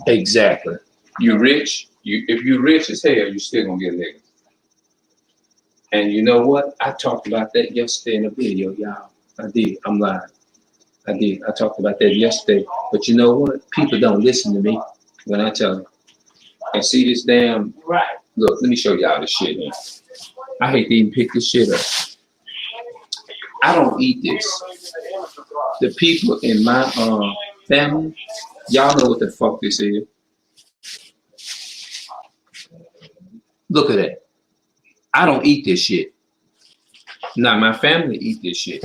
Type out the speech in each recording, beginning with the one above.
Exactly. You rich. You if you rich as hell, you still gonna get legacy. And you know what? I talked about that yesterday in a video, y'all. I did. I'm lying. I did. I talked about that yesterday. But you know what? People don't listen to me when I tell them. And see this damn. Right. Look, let me show y'all this shit here. I hate to even pick this shit up. I don't eat this. The people in my family, y'all know what the fuck this is. Look at that. I don't eat this shit. Now my family eat this shit.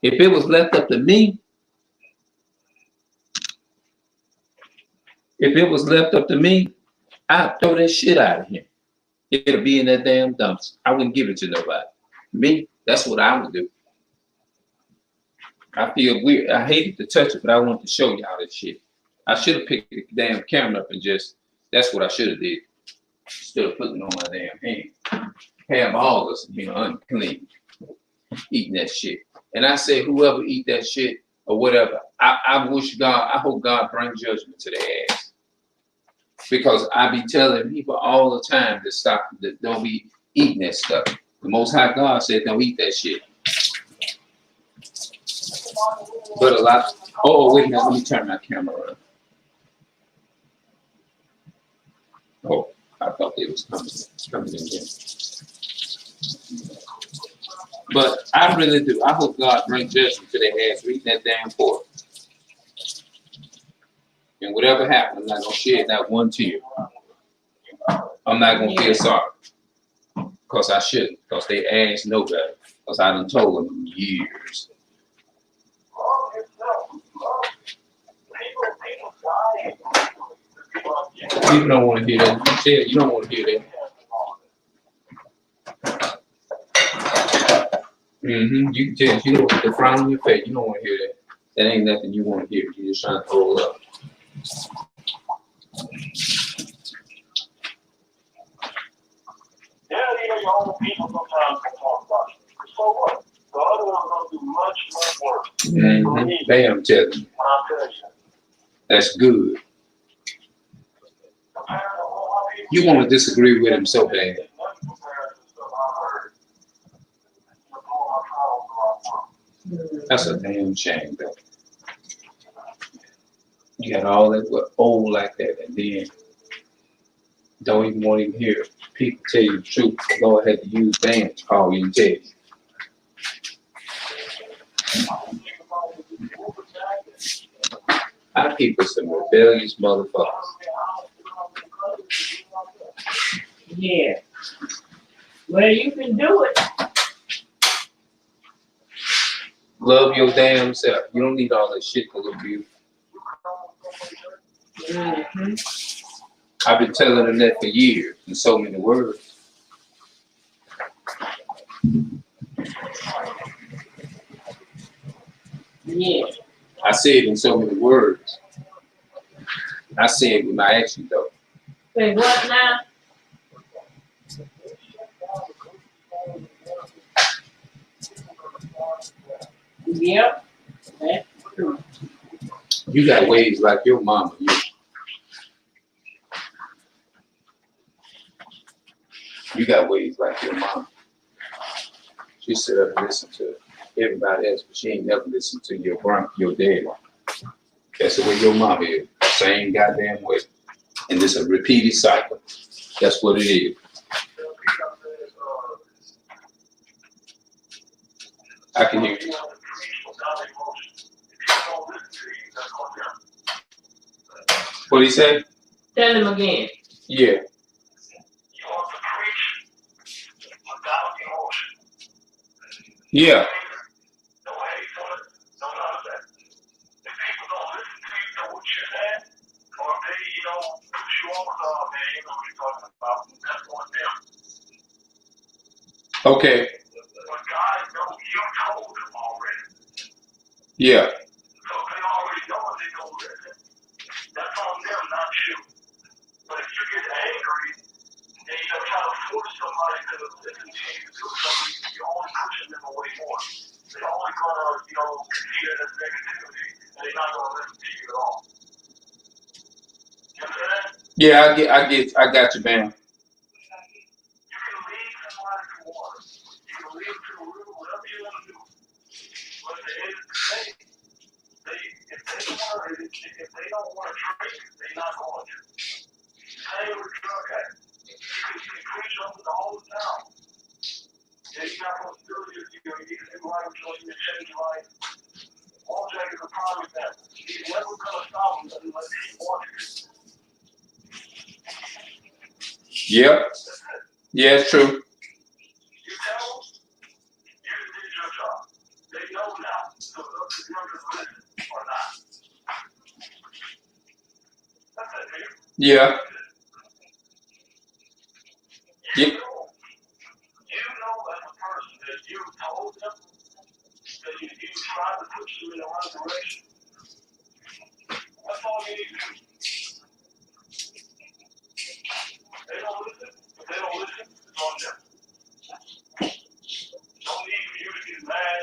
If it was left up to me, I'd throw that shit out of here. It'll be in that damn dumpster. I wouldn't give it to nobody. Me, that's what I would do. I feel weird. I hated to touch it, but I wanted to show y'all this shit. I should have picked the damn camera up and just, that's what I should have did. Instead of putting it on my damn hand. Have all of us being unclean, eating that shit. And I say, whoever eat that shit or whatever, I wish God, I hope God brings judgment to their ass. Because I be telling people all the time to stop, that don't be eating that stuff. The Most High God said don't eat that shit. But a lot, oh, wait a minute, let me turn my camera on. Oh, I thought it was coming in here. But I really do. I hope God brings judgment to their ass for eating that damn pork. And whatever happens, I'm not going to shed that one tear. I'm not going to feel sorry. Because I shouldn't. Because they ass know better. Because I done told them years. People don't want to hear that. You don't want to hear that. You can tell. You know the frown on your face. You don't want to hear that. That ain't nothing you want to hear. You're just trying to hold up. Yeah, even your own people sometimes can talk about it. So what? The other one's gonna do much work. Bam, tell you. That's good. You want to disagree with him so bad. That's a damn shame, though. You got all that old like that, and then don't even want to hear it. People tell you the truth. The Lord had to use Dan to call you and tell you. Our people some rebellious motherfuckers. Yeah. Well, you can do it. Love your damn self. You don't need all that shit to look beautiful. I've been telling them that for years in so many words. Yeah. I say it in so many words. I say it with my action though. Say what now? Yep. That's true. You got ways like your mama. You got ways like your mama. She sit up and listen to everybody else, but she ain't never listened to your dad. That's the way your mama is. Same goddamn way. And it's a repeated cycle. That's what it is. I can hear you. What he say? Tell him again. Yeah. Yeah. Okay. Yeah. That's on them, not you. But if you get angry and you try to force somebody to continue to do something, you're only pushing them away more. They don't Yeah, I got you, man. You can lead somebody to water. You can lead to a river, whatever you want to do. But at the end of the day, if they don't want to drink, they're not going to. Same with drug addicts. You can preach over the whole town. Yeah, you're not supposed to do it. You can do life until you change your life. Wojak is a prime example. He's never going to stop him unless he wants to. Yep. Yeah, it's true. You tell them, you did your job. They know now. So it's up to them to listen or not. That's it, man. Yeah. You know as a person that you told them that you tried to push them in the right direction. That's all you need to do. They don't listen. If they don't listen, it's on them. Don't need for you to get mad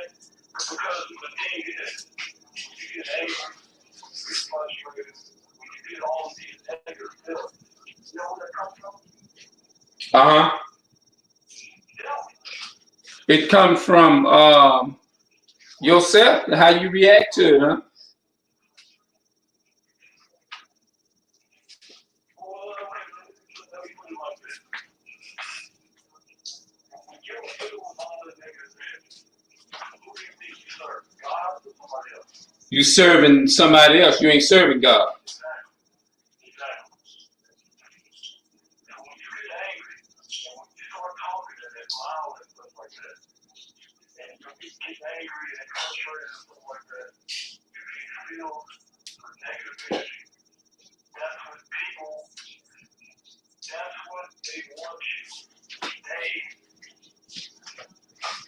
because the thing is, you get angry, you get frustrated, when you get all these negative feelings. You know where that comes from? Uh-huh. Yeah. It comes from yourself, how you react to it, huh? Well, let me put it like this. When you're filled with all the negative energy, who do you think you serve? God or somebody else? You serving somebody else. You ain't serving God. Exactly. And when you get angry, and when you start talking and it's loud and stuff like that, and you get angry and frustrated and stuff like that, you can feel the negative energy. That's what people, that's what they want you to stay.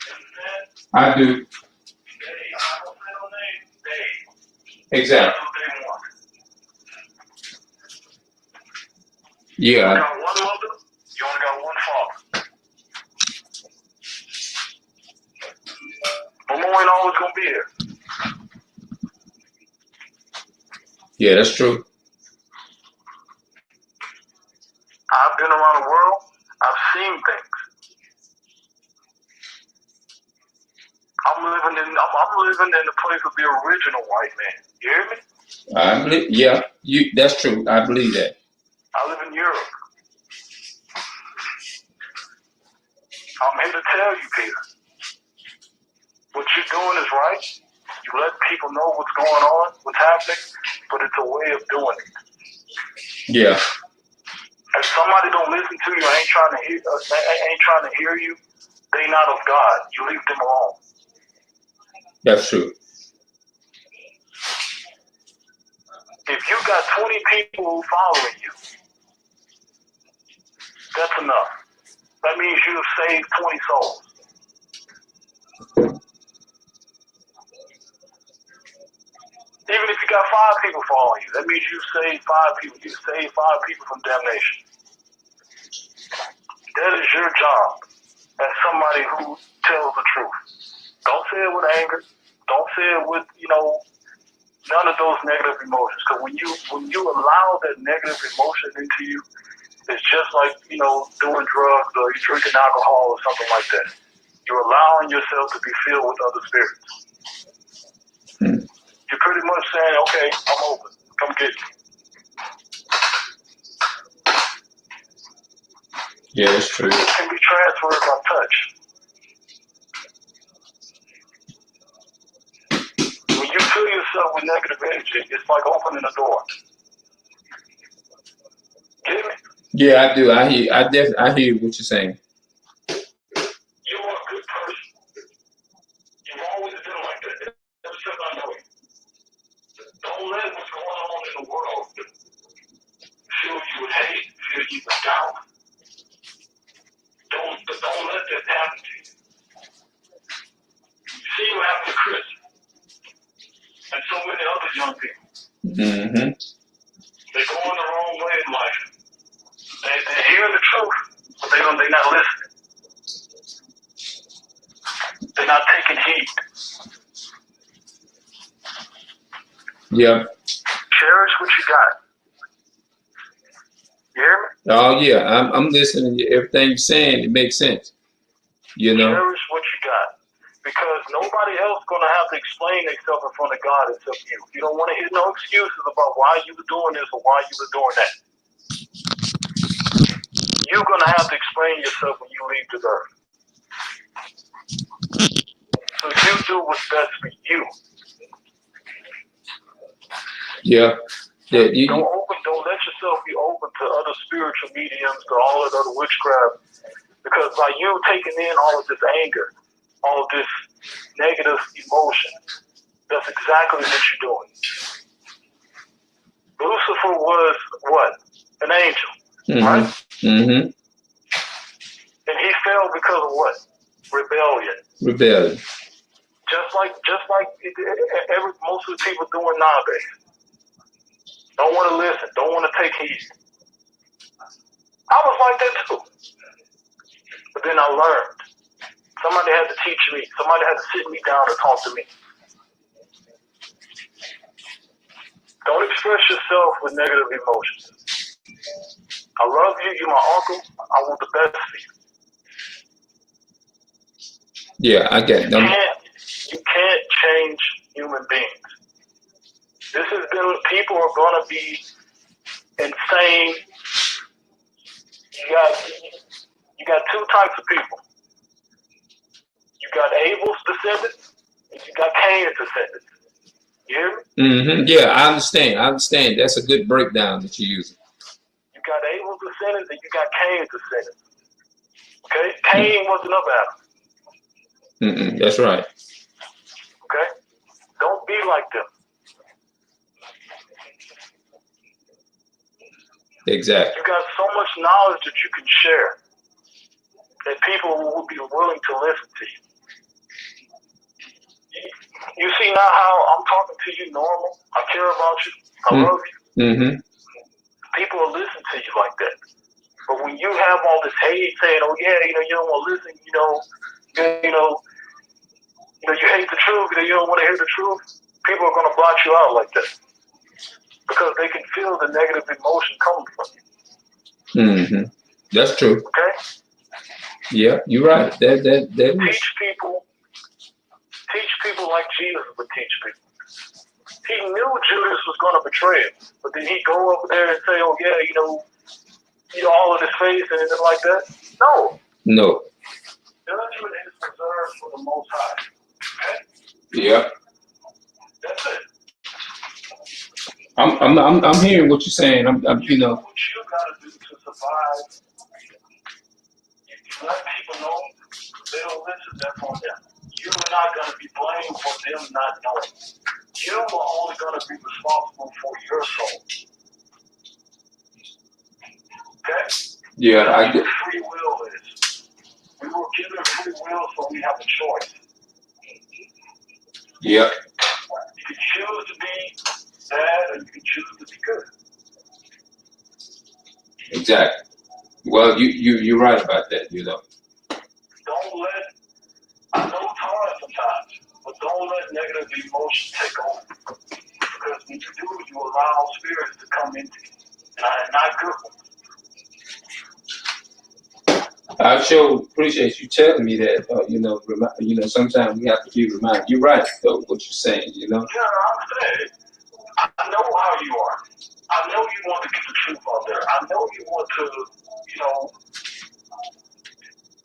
Understand? I do. They, I don't say no name, they. Exactly. That's what they want. Yeah. You got one mother, you only got one father. Mama ain't always gonna be there. Yeah, that's true. I've been around the world, I've seen things. I'm living in the place of the original white man. You hear me? I believe. Yeah, that's true. I believe that. I live in Europe. I'm here to tell you, Peter, what you're doing is right. You let people know what's going on, what's happening, but it's a way of doing it. Yeah. If somebody don't listen to you, ain't trying to hear you, they not of God. You leave them alone. That's true. If you got 20 people following you, that's enough. That means you've saved 20 souls. Even if you got 5 people following you, that means you saved 5 people. You saved 5 people from damnation. That is your job as somebody who tells the truth. Don't say it with anger. Don't say it with, none of those negative emotions. Because when you allow that negative emotion into you, it's just like, doing drugs or you drinking alcohol or something like that. You're allowing yourself to be filled with other spirits. You're pretty much saying, okay, I'm open. Come get me. Yeah, that's true. It can be transferred by touch. When you fill yourself with negative energy, it's like opening a door. Get me? Yeah, I do. I hear what you're saying. You're a good person. You've always been like that. Ever since I know you. Don't let what's going on in the world fill you with hate, fill you with doubt. Don't let that happen to you. See what happened to Chris and so many other young people. Mm-hmm. They're going the wrong way in life. They hear the truth, but they're not listening. They're not taking heed. Yeah. Cherish what you got. You hear me? Oh yeah, I'm listening to everything you're saying. It makes sense. You know. Cherish what you got. Because nobody else gonna have to explain themselves in front of God except you. You don't want to hear no excuses about why you were doing this or why you were doing that. You're gonna have to explain yourself when you leave this earth. So you do what's best for you. Yeah. Yeah. Don't let yourself be open to other spiritual mediums, to all that other witchcraft. Because by you taking in all of this anger, all of this negative emotion, that's exactly what you're doing. Lucifer was what? An angel, right? Mm-hmm. And he fell because of what? Rebellion. Rebellion. Just like most of the people doing nowadays. Don't want to listen. Don't want to take heed. I was like that too. But then I learned. Somebody had to teach me. Somebody had to sit me down and talk to me. Don't express yourself with negative emotions. I love you. You're my uncle. I want the best for you. Yeah, I get them. You can't change human beings. This has been, people are going to be insane. You got two types of people. You got Abel's descendants, and you got Cain's descendants. You hear me? Mm-hmm. Yeah, I understand. That's a good breakdown that you're using. You got Abel's descendants, and you got Cain's descendants. Okay? Cain wasn't of Adam. Mm-mm, that's right. Okay? Don't be like them. Exactly. You got so much knowledge that you can share that people will be willing to listen to you. You see now how I'm talking to you normal? I care about you. I love you. Mm-hmm. People will listen to you like that. But when you have all this hate saying, oh yeah, you don't want to listen, you hate the truth, you don't want to hear the truth, people are going to blot you out like that. Because they can feel the negative emotion coming from you. Mm-hmm. That's true. Okay? Yeah, you're right. That is. Teach people like Jesus would teach people. He knew Judas was going to betray him, but did he go over there and say, oh yeah, all in his face and anything like that? No. No. Judgment is reserved for the Most High. Okay? Yeah. That's it. I'm hearing what you're saying. I'm what you got to do to survive. You let people know they don't listen, that's on them. You are not going to be blamed for them not knowing. You are only going to be responsible for your soul. Okay? Yeah, that's I what get. Free will is. We were given free will, so we have a choice. Yeah. You can choose to be bad, or you can choose to be good. Exactly. Well, you're right about that. Don't let. I know it's hard sometimes, but don't let negative emotions take over. Because when you do, you allow spirits to come into you, and not good ones. I sure appreciate you telling me that. Sometimes we have to be reminded. You're right, though. What you're saying. Yeah, I understand. I know how you are. I know you want to get the truth out there. I know you want to,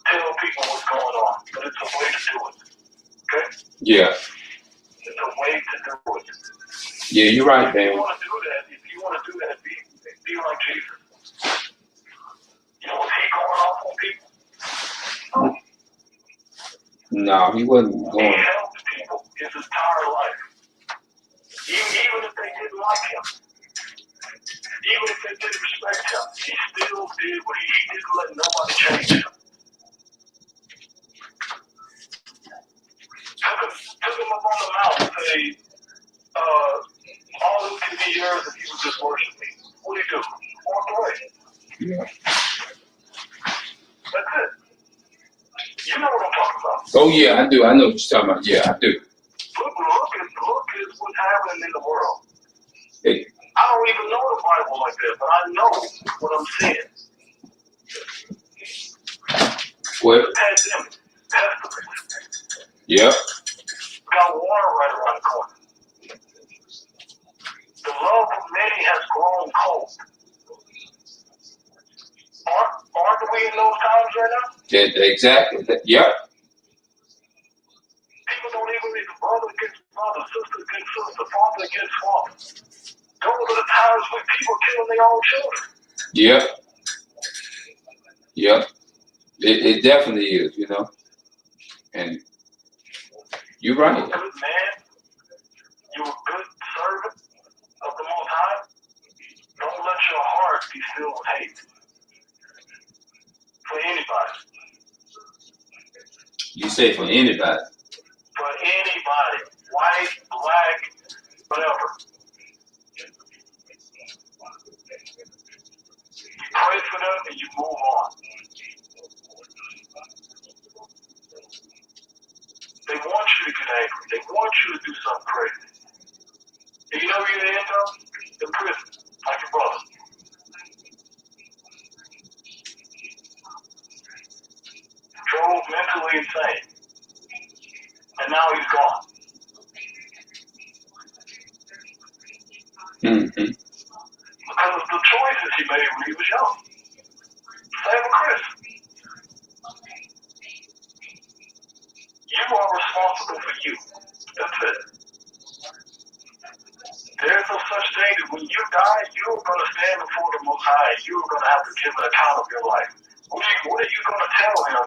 tell people what's going on. But it's a way to do it. Okay? Yeah. It's a way to do it. Yeah, you're right, man. If you want to do that, be like Jesus. Was he going off on people? No, he wasn't going. He helped people his entire life. Even if they didn't like him. Even if they didn't respect him, he still did what he didn't let nobody change him. Took him up on the mountain and say, all this can be yours if you would just worship me. What did he do? Walked away. Yeah. That's it. You know what I'm talking about. Oh yeah, I do. I know what you're talking about. Yeah, I do. Look at what's happening in the world. I don't even know the Bible like that, but I know what I'm saying. Well, Pandemic, pestilence, yep. got water right around the corner. The love of many has grown cold. Aren't we in those times right now? Exactly. Yep. People don't even read the brother against brother, sister against sister, father against father. Those are the times when people killing their own children. Yep. Yep. It definitely is, you know. And you're right. You're a good man. You're a good servant of the Most High. Don't let your heart be filled with hate for anybody. You say for anybody. For anybody, white, black, whatever. You pray for them and you move on. They want you to get angry. They want you to do something crazy. And you know where you end up? In prison, like your brother. Drove mentally insane. And now he's gone. Mm-hmm. Because of the choices he made when he was young. Same with Chris. You are responsible for you. That's it. There's no such thing as when you die, you're going to stand before the Most High. You're going to have to give an account of your life. What are you going to tell him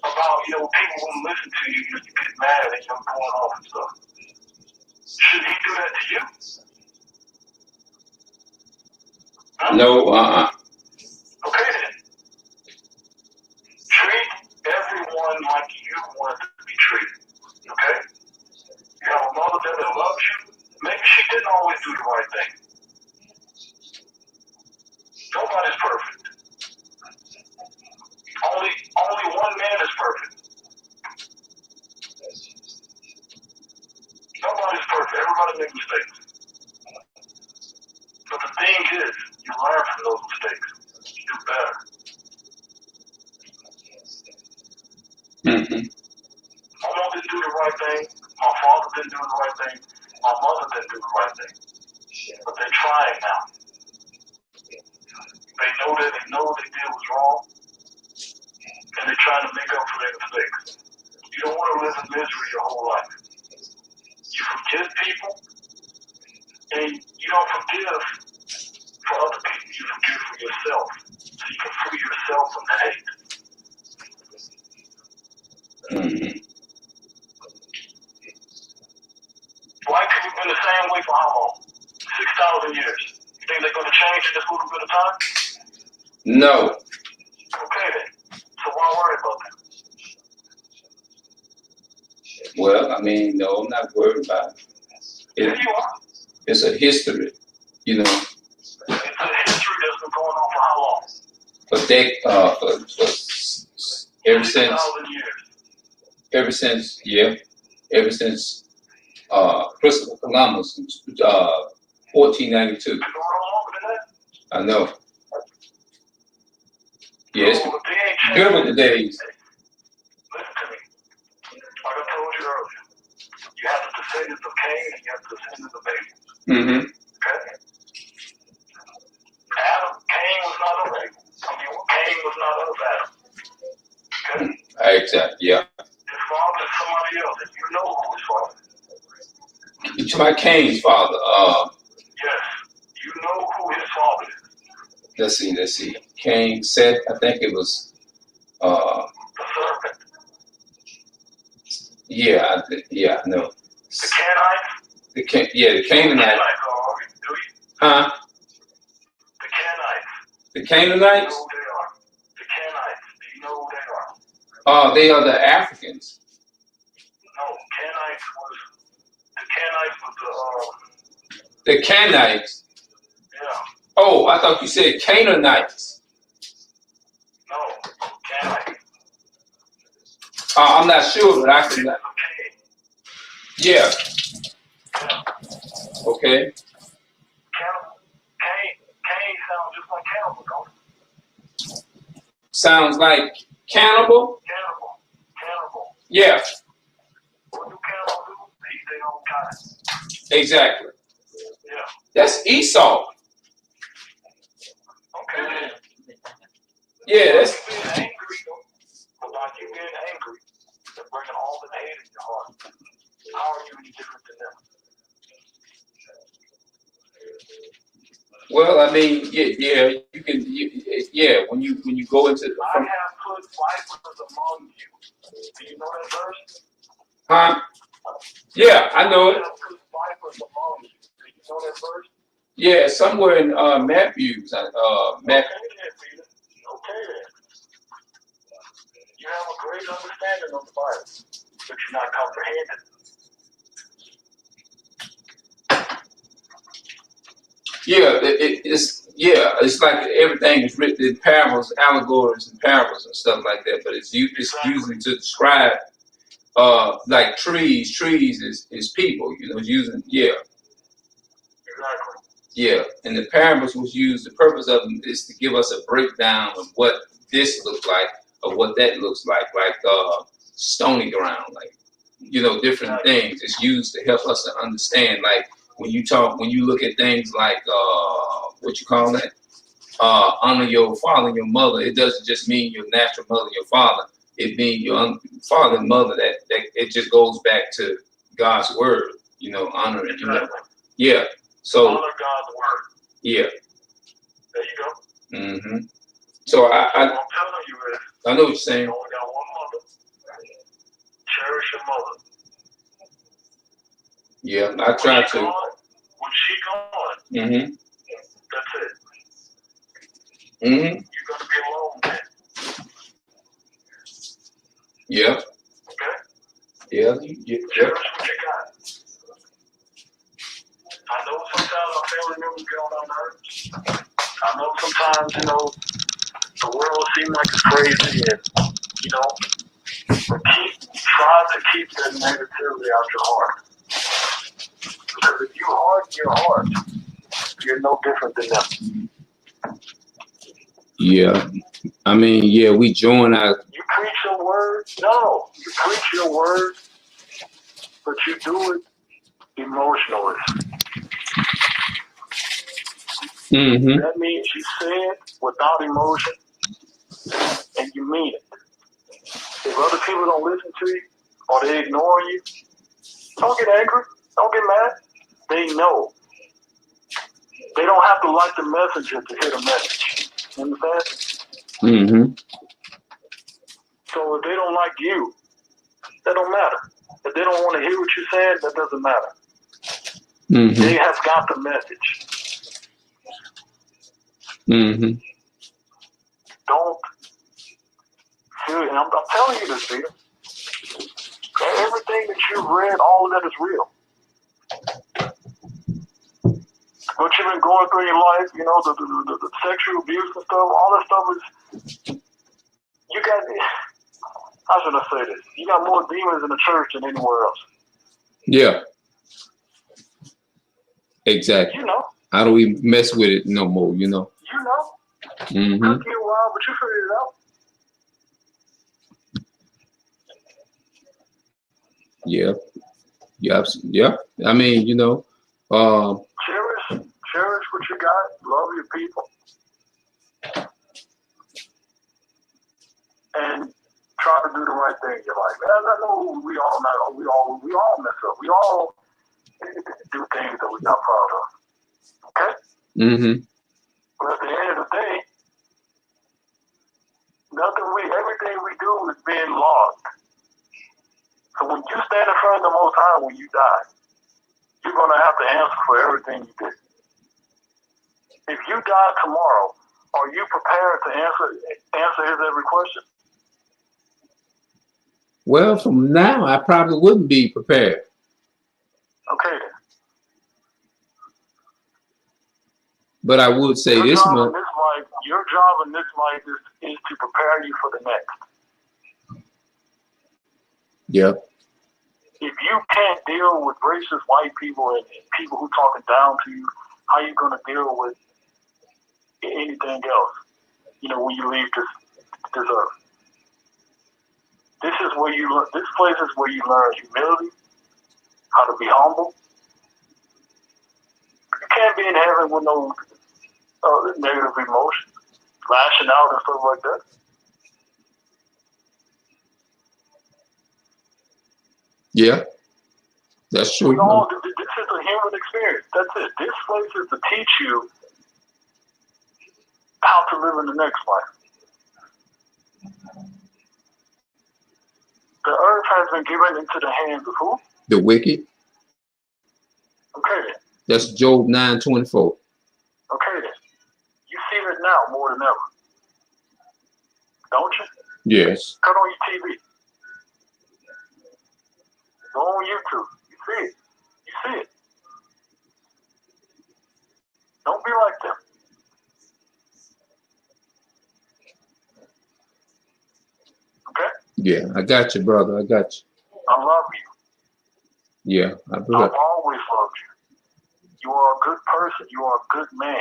about, people won't listen to you, you get mad and you're going off and stuff? Should he do that to you? Huh? No, Okay then. Treat everyone like you want to be treated. Okay? You have a mother that loves you. Maybe she didn't always do the right thing. Nobody's perfect. Only one man is perfect. Nobody's perfect. Everybody makes mistakes. But the thing is, you learn from those mistakes. You do better. mm-hmm. My mom didn't do the right thing. My father didn't do the right thing. My mother didn't do the right thing. But they're trying now. They know what they did was wrong. And they're trying to make up for their mistakes. You don't want to live in misery your whole life. You forgive people, and you don't forgive for other people. You forgive for yourself, so you can free yourself from the hate. Mm-hmm. White people been the same way for how long? 6,000 years. You think they're going to change in this little bit of time? No. Okay then. So why worry about that? Well, I mean, no, I'm not worried about it. There you are. It's a history, you know. It's a history that's been going on for how long? Ever since 6,000 years. ever since Christopher Columbus, 1492. It's been going on longer than that? I know. Yes, So if they ain't changed, good with the days. listen to me. Like I told you earlier, you have the descendants of Cain and you have the descendants of Abel. Mm-hmm. Okay? Cain was not of Abel. Cain was not of Adam. Okay? Exactly. Yeah. His father is somebody else, and you know who his father is. It's my Cain's father. Yes, you know who his father is. Let's see. Cain, Seth. I think it was. The serpent. Yeah, I know. The Canaanites. The Canaanite. The Canaanites, do you? Huh? The Canaanites. The Do you Canaanites? know who they are? The Canaanites. Do you know who they are? They are the Africans. No, Canaanites was The Canaanites. yeah. Oh, I thought you said Canaanites. No, Canaanites. I'm not sure, but I can. Okay. Yeah. Yeah. Okay. Canaanites sound just like cannibal, don't it? Sounds like cannibal? Cannibal. Yeah, What do cannibals do? They eat their own kind. exactly. Yeah. That's Esau. Okay. Yeah, that's Being angry, though. Without you being angry, they're bringing all the hate in your heart. How are you any different than them? well, I mean, yeah, you can, yeah. When you go into, I have put vipers among you. Do you know that verse? huh? Yeah, I know I it. have put vipers among you. Do you know that verse? Yeah, somewhere in Matthew's, Matthew. Okay then, Peter. Okay then. You have a great understanding of the Bible, but you're not comprehending. Yeah, it's like everything is written in parables, allegories, and parables and stuff like that. But it's using to describe like trees. Trees is people. You know, it's using Exactly. yeah. And the parables was used. The purpose of them is to give us a breakdown of what this looks like or what that looks like stony ground, like different things. It's used to help us to understand, like. When you look at things like what you call that, honor your father and your mother, it doesn't just mean your natural mother and your father. It means your father and mother. That it just goes back to God's word. Honor and yeah. So honor God's word. Yeah. There you go. Mm-hmm. So what I'm telling you is, I know what you're saying. You only got one mother. Cherish your mother. Yeah, I try to. When she gone, Mm-hmm. that's it. Mm-hmm. You're gonna be alone then. Yeah. Okay? Yeah. Cherish what you got. I know sometimes our family members get on our nerves. I know sometimes, the world seems like it's crazy and, but try to keep that negativity out your heart. Because if you harden your heart, you're no different than them. Yeah. I mean, yeah, we join our. You preach your word? No. You preach your word, but you do it emotionally. Mm-hmm. That means you say it without emotion, and you mean it. If other people don't listen to you, or they ignore you, don't get angry. Don't get mad. They know. They don't have to like the messenger to hear the message. You understand? Mm-hmm. So if they don't like you, that don't matter. If they don't want to hear what you're saying, that doesn't matter. Mm-hmm. They have got the message. Mm-hmm. Don't feel, and I'm telling you this, Peter. Everything that you've read, all of that is real. What you've been going through in your life, the sexual abuse and stuff, all that stuff is, you got, how should I say this? You got more demons in the church than anywhere else. Yeah. Exactly. You know. How do we mess with it no more, You know. Mm-hmm. It took you a while, but you figured it out. Yeah. Yeah. Yeah. I mean, Cherish what you got. Love your people. And try to do the right thing in your life. And I know we all mess up. We all do things that we're not proud of. Okay? Mm-hmm. But at the end of the day, everything we do is being logged. So when you stand in front of the Most High when you die, you're going to have to answer for everything you did. If you die tomorrow, are you prepared to answer his every question? Well, from now, I probably wouldn't be prepared. Okay then. But I would say your this job month. Your job in this life is to prepare you for the next. Yep. If you can't deal with racist white people and people who talking down to you, how are you going to deal with anything else. You know, when you leave this earth. This is where you learn. This place is where you learn humility, how to be humble. You can't be in heaven with no negative emotions, lashing out and stuff like that. Yeah, that's true. No, this is a human experience. That's it. This place is to teach you how to live in the next life. The earth has been given into the hands of who? The wicked. Okay then. That's Job 9:24. Okay then. You see it now more than ever. Don't you? Yes. Cut on your TV. Go on YouTube. You see it. You see it. Don't be like them. Okay? Yeah, I got you, brother. I got you. I love you. Yeah, I I've believe. always loved you. You are a good person. You are a good man.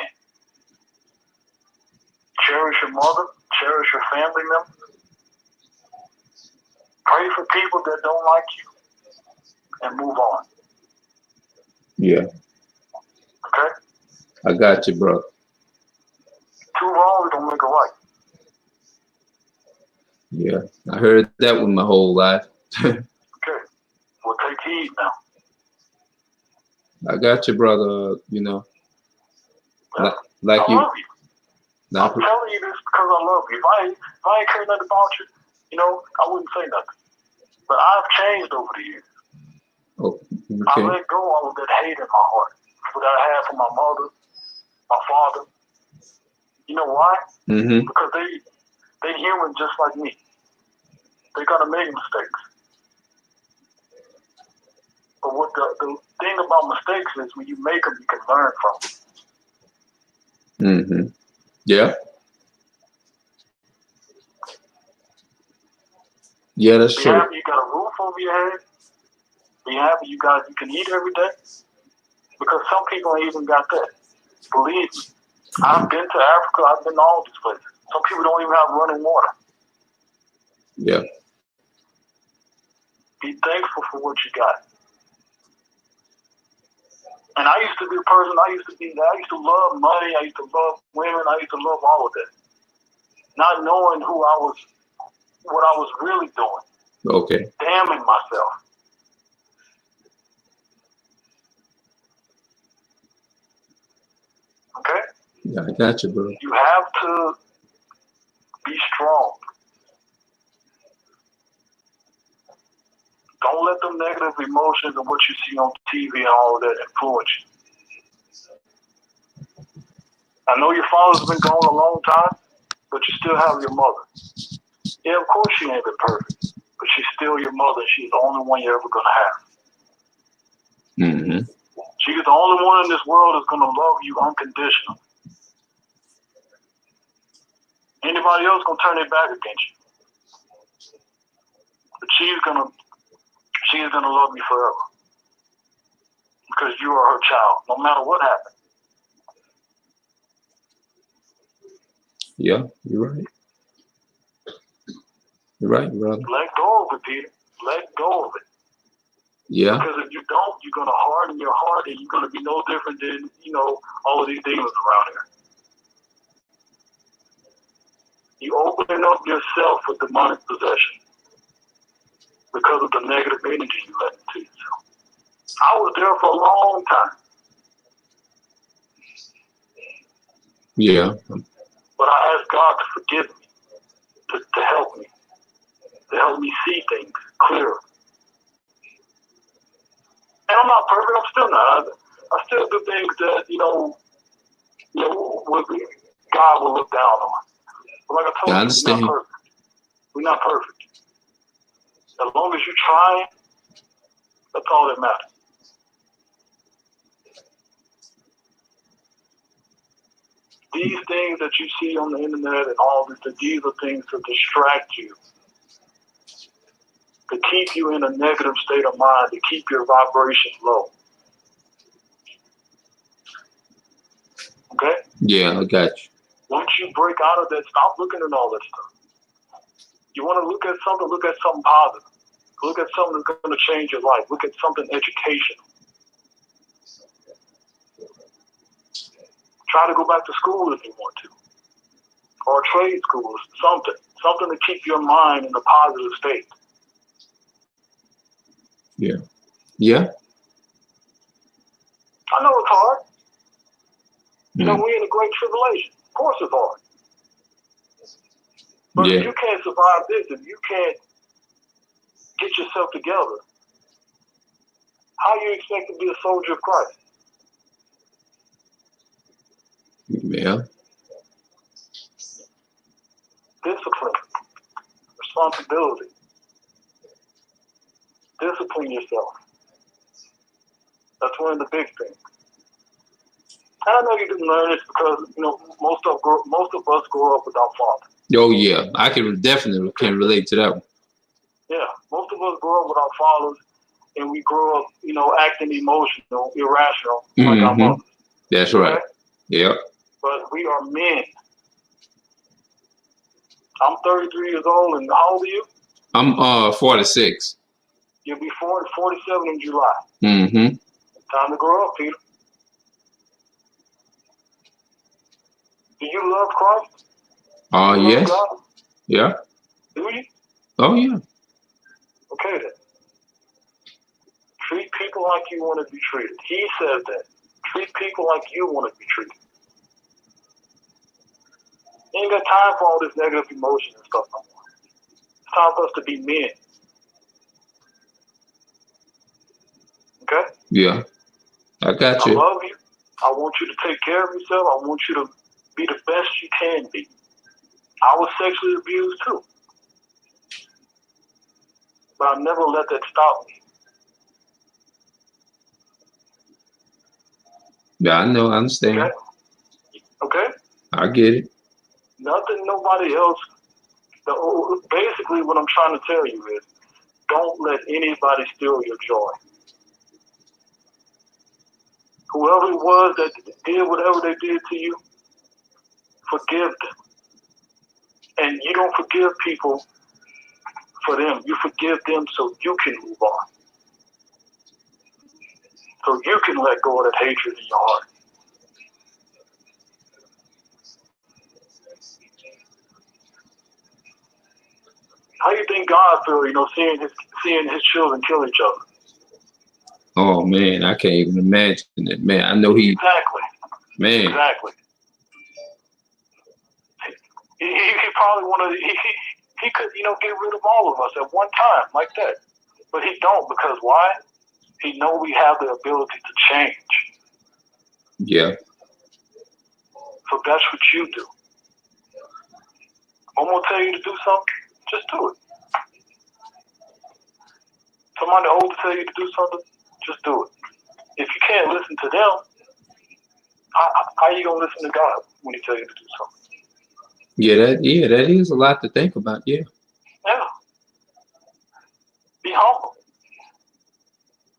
Cherish your mother. Cherish your family members. Pray for people that don't like you. And move on. Yeah, Okay? I got you, brother. Two wrongs don't make a right. Yeah, I heard that one my whole life. Okay? Well, take heed now. I got you, brother. You know, Yeah. like I you. love you. Not, I'm telling you this because I love you. If I ain't cared nothing about you, you know, I wouldn't say nothing. But I've changed over the years. oh, I okay. let go of all of that hate in my heart that I had for my mother, my father. You know why? Mm-hmm. Because they human just like me. They're gonna make mistakes. But what the thing about mistakes is when you make them, you can learn from them. Mm-hmm. Yeah. Yeah, that's Be true. happy you got a roof over your head. Be happy you can eat every day. Because some people ain't even got that. Believe me. I've been to Africa, I've been to all these places. Some people don't even have running water. Yeah. Be thankful for what you got. And I used to be a person, I used to love money, I used to love women, I used to love all of that. Not knowing what I was really doing. Okay. Damning myself. Okay? Yeah, I got you, bro. You have to be strong. Don't let them negative emotions and what you see on TV and all of that influence you. I know your father's been gone a long time, but you still have your mother. Yeah, of course she ain't been perfect, but she's still your mother. She's the only one you're ever going to have. Mm-hmm. She's the only one in this world that's going to love you unconditionally. Anybody else going to turn their back against you. But she's going to love you forever. Because you are her child, no matter what happens. Yeah, you're right. You're right, brother. Let go of it, Peter. Let go of it. Yeah. Because if you don't, you're going to harden your heart and you're going to be no different than, all of these demons around here. You opening up yourself for demonic possession because of the negative energy you let into yourself. I was there for a long time. Yeah. But I asked God to forgive me, to help me see things clearer. And I'm not perfect. I'm still not. I still do things that, God will look down on. But like I told you, understand. we're not perfect. We're not perfect. As long as you're trying, that's all that matters. These things that you see on the internet and all this, these are things to distract you, to keep you in a negative state of mind, to keep your vibrations low. Okay? Yeah, I got you. Once you break out of that, stop looking at all that stuff. You want to look at something positive. Look at something that's going to change your life. Look at something educational. Try to go back to school if you want to. Or trade schools, something to keep your mind in a positive state. Yeah. I know it's hard. You know, Mm. we're in a great tribulation. Of course it's hard. But Yeah. if you can't survive this, if you can't get yourself together, how you expect to be a soldier of Christ? Yeah. Discipline, responsibility. Discipline yourself. That's one of the big things. And I know you didn't learn this because, you know, most of us grow up without father. Oh yeah, I definitely can relate to that one. Yeah, most of us grow up without fathers, and we grow up, you know, acting emotional, irrational, like our mothers. That's right. Okay? Yeah. But we are men. I'm 33 years old, and how old are you? I'm 46. You'll be 47 in July. Mm-hmm. Time to grow up, Peter. Do you love Christ? Do you love Yes. God? Yeah. Do you? Oh yeah. Okay then. Treat people like you want to be treated. He says that. Treat people like you want to be treated. You ain't got time for all this negative emotion and stuff no more. It's time for us to be men. Okay? Yeah. I got I you. love you. I want you to take care of yourself. I want you to be the best you can be. I was sexually abused too. But I never let that stop me. Yeah, I know. I understand. Okay? Okay? I get it. Nothing nobody else. Basically, what I'm trying to tell you is, don't let anybody steal your joy. Whoever it was that did whatever they did to you, forgive them. And you don't forgive people for them. You forgive them so you can move on. So you can let go of that hatred in your heart. How do you think God feels, you know, seeing his children kill each other? Oh man, I can't even imagine it. Man, I know he. Exactly. Man. Exactly. He probably wanted. He could, you know, get rid of all of us at one time like that, but he don't, because why? He know we have the ability to change. Yeah. So that's what you do. I'm gonna tell you to do something, just do it. Somebody old to tell you to do something, just do it. If you can't listen to them, how are you gonna listen to God when he tell you to do something? Yeah, that is a lot to think about. Yeah. Yeah. Be humble.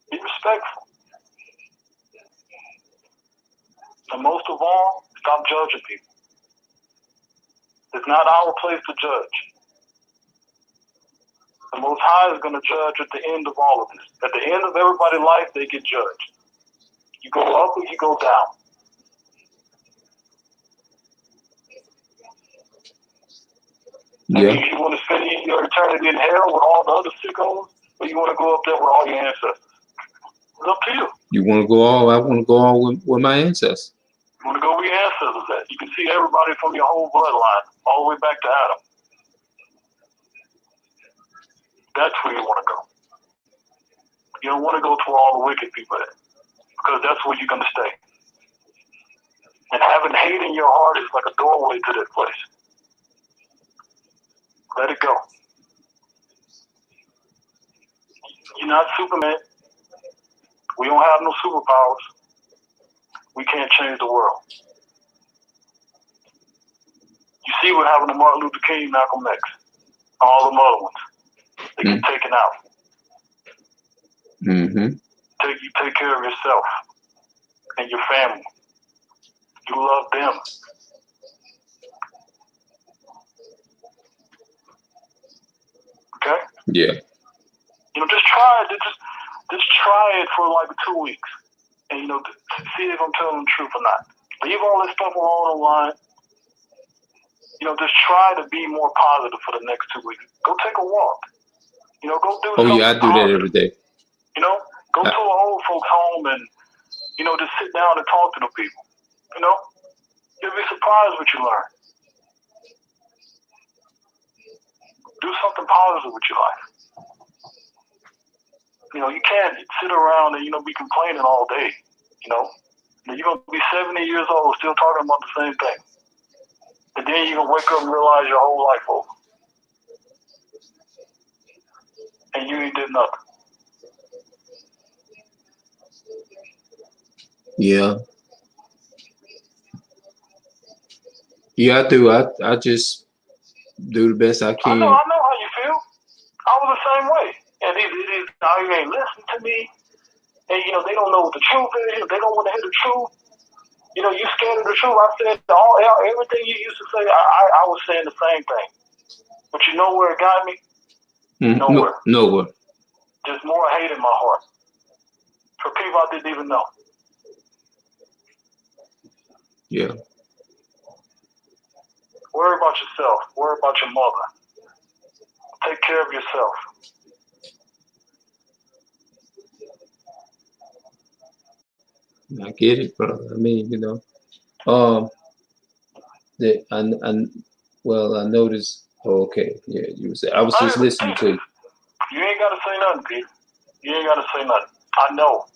Be respectful. And most of all, stop judging people. It's not our place to judge. The Most High is going to judge at the end of all of this. At the end of everybody's life, they get judged. You go up or you go down. Yeah. And you want to spend your eternity in hell with all the other sickos, or you want to go up there with all your ancestors? It's up to you. I want to go all with my ancestors. You want to go where your ancestors at? You can see everybody from your whole bloodline, all the way back to Adam. That's where you want to go. You don't want to go to where all the wicked people at, because that's where you're going to stay. And having hate in your heart is like a doorway to that place. Let it go. You're not Superman. We don't have no superpowers. We can't change the world. You see what happened to Martin Luther King, Malcolm X, all the other ones. They get taken out. Mm-hmm. You take care of yourself and your family. You love them. Yeah. Just try it. Just try it for like 2 weeks, and see if I'm telling the truth or not. Leave all this stuff alone online. Just try to be more positive for the next 2 weeks. Go take a walk. Go do Oh something yeah, I do positive. that every day. Go to an old folks home and just sit down and talk to the people. You'll be surprised what you learn. Do something positive with your life. You can't sit around and be complaining all day. You're gonna be 70 years old still talking about the same thing, and then you're gonna wake up and realize your whole life over, and you ain't did nothing. Yeah. Yeah, I do. I just do the best I I can. know how you feel. I was the same way. And these now you ain't listening to me. And they don't know what the truth is. They don't want to hear the truth. You scared of the truth. I said everything you used to say. I was saying the same thing. But you know where it got me? Nowhere. Nowhere. There's more hate in my heart for people I didn't even know. Yeah. Worry about yourself. Worry about your mother. Take care of yourself. I get it, bro. I mean, that I noticed. Oh, okay, yeah, I was just listening to you. You ain't gotta say nothing, Pete. You ain't gotta say nothing. I know.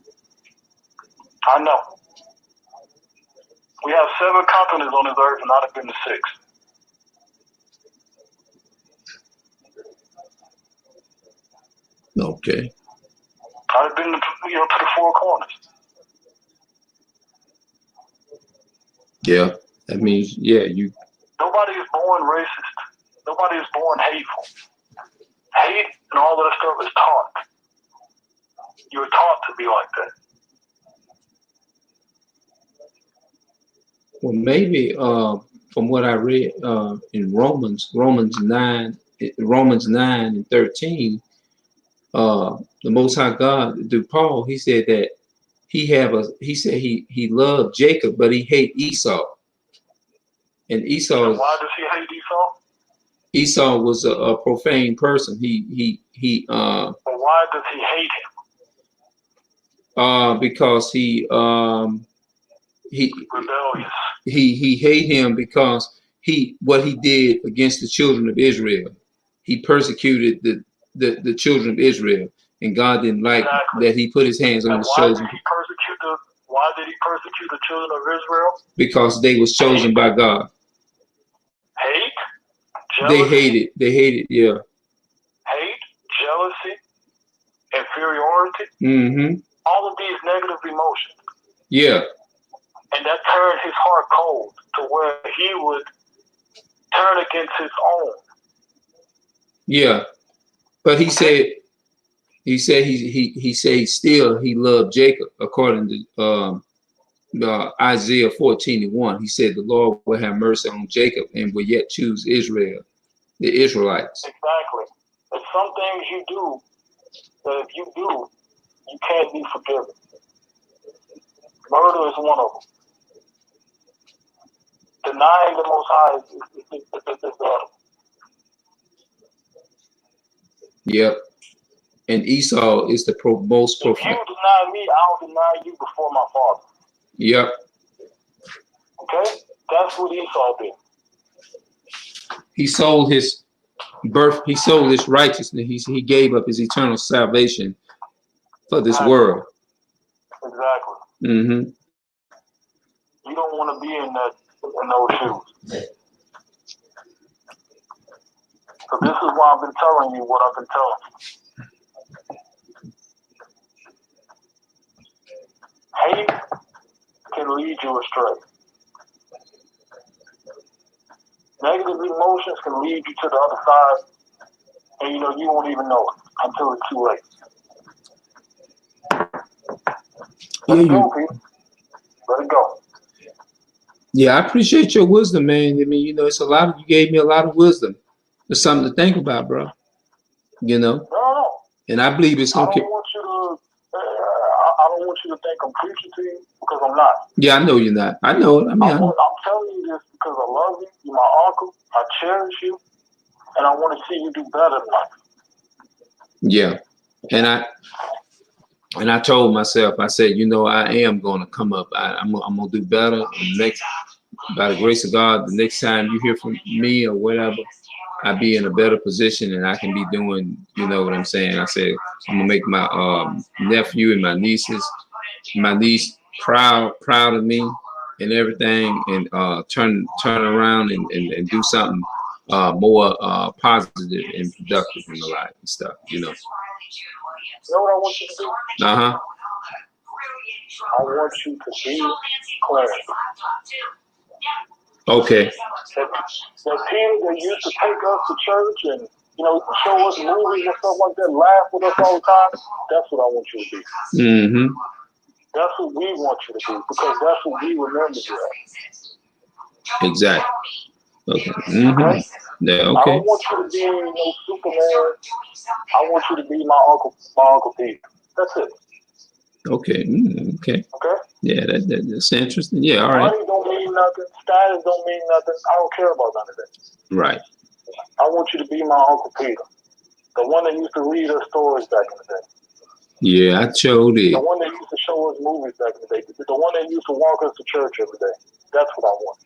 We have 7 continents on this earth, and I'd have been to 6. Okay. I'd have been to the 4 corners. Yeah, that means you. Nobody is born racist. Nobody is born hateful. Hate and all of that stuff is taught. You were taught to be like that. Well, maybe from what I read in Romans 9 and 13, the Most High God, through Paul, he said that he loved Jacob, but he hate Esau. And Esau. And why does he hate Esau? Esau was a profane person. He. But why does he hate him? Because he rebellious. He hate him because what he did against the children of Israel. He persecuted the children of Israel, and God didn't like that. He put his hands on the chosen. Why did he persecute the children of Israel? Because they was chosen by God. Hate, jealousy. They hated, yeah. Hate, jealousy, inferiority. Mm-hmm. All of these negative emotions. Yeah. And that turned his heart cold to where he would turn against his own. Yeah, but he said he still he loved Jacob according to Isaiah 14:1. He said the Lord will have mercy on Jacob and will yet choose Israel, the Israelites. Exactly. There's some things you do that if you do, you can't be forgiven. Murder is one of them. Denying the Most High is the other. Yep. And Esau is the most profane. If you deny me, I'll deny you before my Father. Yep. Okay? That's what Esau did. He sold his birth. He sold his righteousness. He gave up his eternal salvation for this world. Exactly. Mm-hmm. You don't want to be in those shoes. So this is why I've been telling you what I've been telling you. Hate can lead you astray. Negative emotions can lead you to the other side, and you won't even know it until it's too late. Let it go, Pete. Let it go. Yeah, I appreciate your wisdom, man. I mean, it's a lot. You gave me a lot of wisdom. There's something to think about, bro. you know, No. and I believe it's I gonna. don't want you to. I don't want you to think I'm preaching to you because I'm not. Yeah, I know you're not. I know it. I mean, I'm telling you this because I love you. You're my uncle. I cherish you, and I want to see you do better in life. yeah, and I told myself, I said, you know, I am gonna come up. I'm gonna do better. And next, by the grace of God, the next time you hear from me or whatever, I'll be in a better position and I can be doing, you know what I'm saying? I said, I'm gonna make my nephew and my niece proud of me and everything, and turn around and do something more positive and productive in the life and stuff, you know. You know what I want you to do? Uh-huh. I want you to be Clarence. Okay. That Peter that used to take us to church and, you know, show us movies and stuff like that, laugh with us all the time, that's what I want you to be. Mm-hmm. That's what we want you to be, because that's what we remember you as. Exactly. Okay. Mm-hmm. Okay? Yeah, I okay. don't want you to be no Superman. I want you to be my Uncle Peter. That's it. Okay. Okay. Okay? Yeah, that's interesting. Yeah, all right. Money don't mean nothing. Status don't mean nothing. I don't care about none of that. Right. I want you to be my Uncle Peter. The one that used to read us stories back in the day. Yeah, I showed it. The one that used to show us movies back in the day. The one that used to walk us to church every day. That's what I want.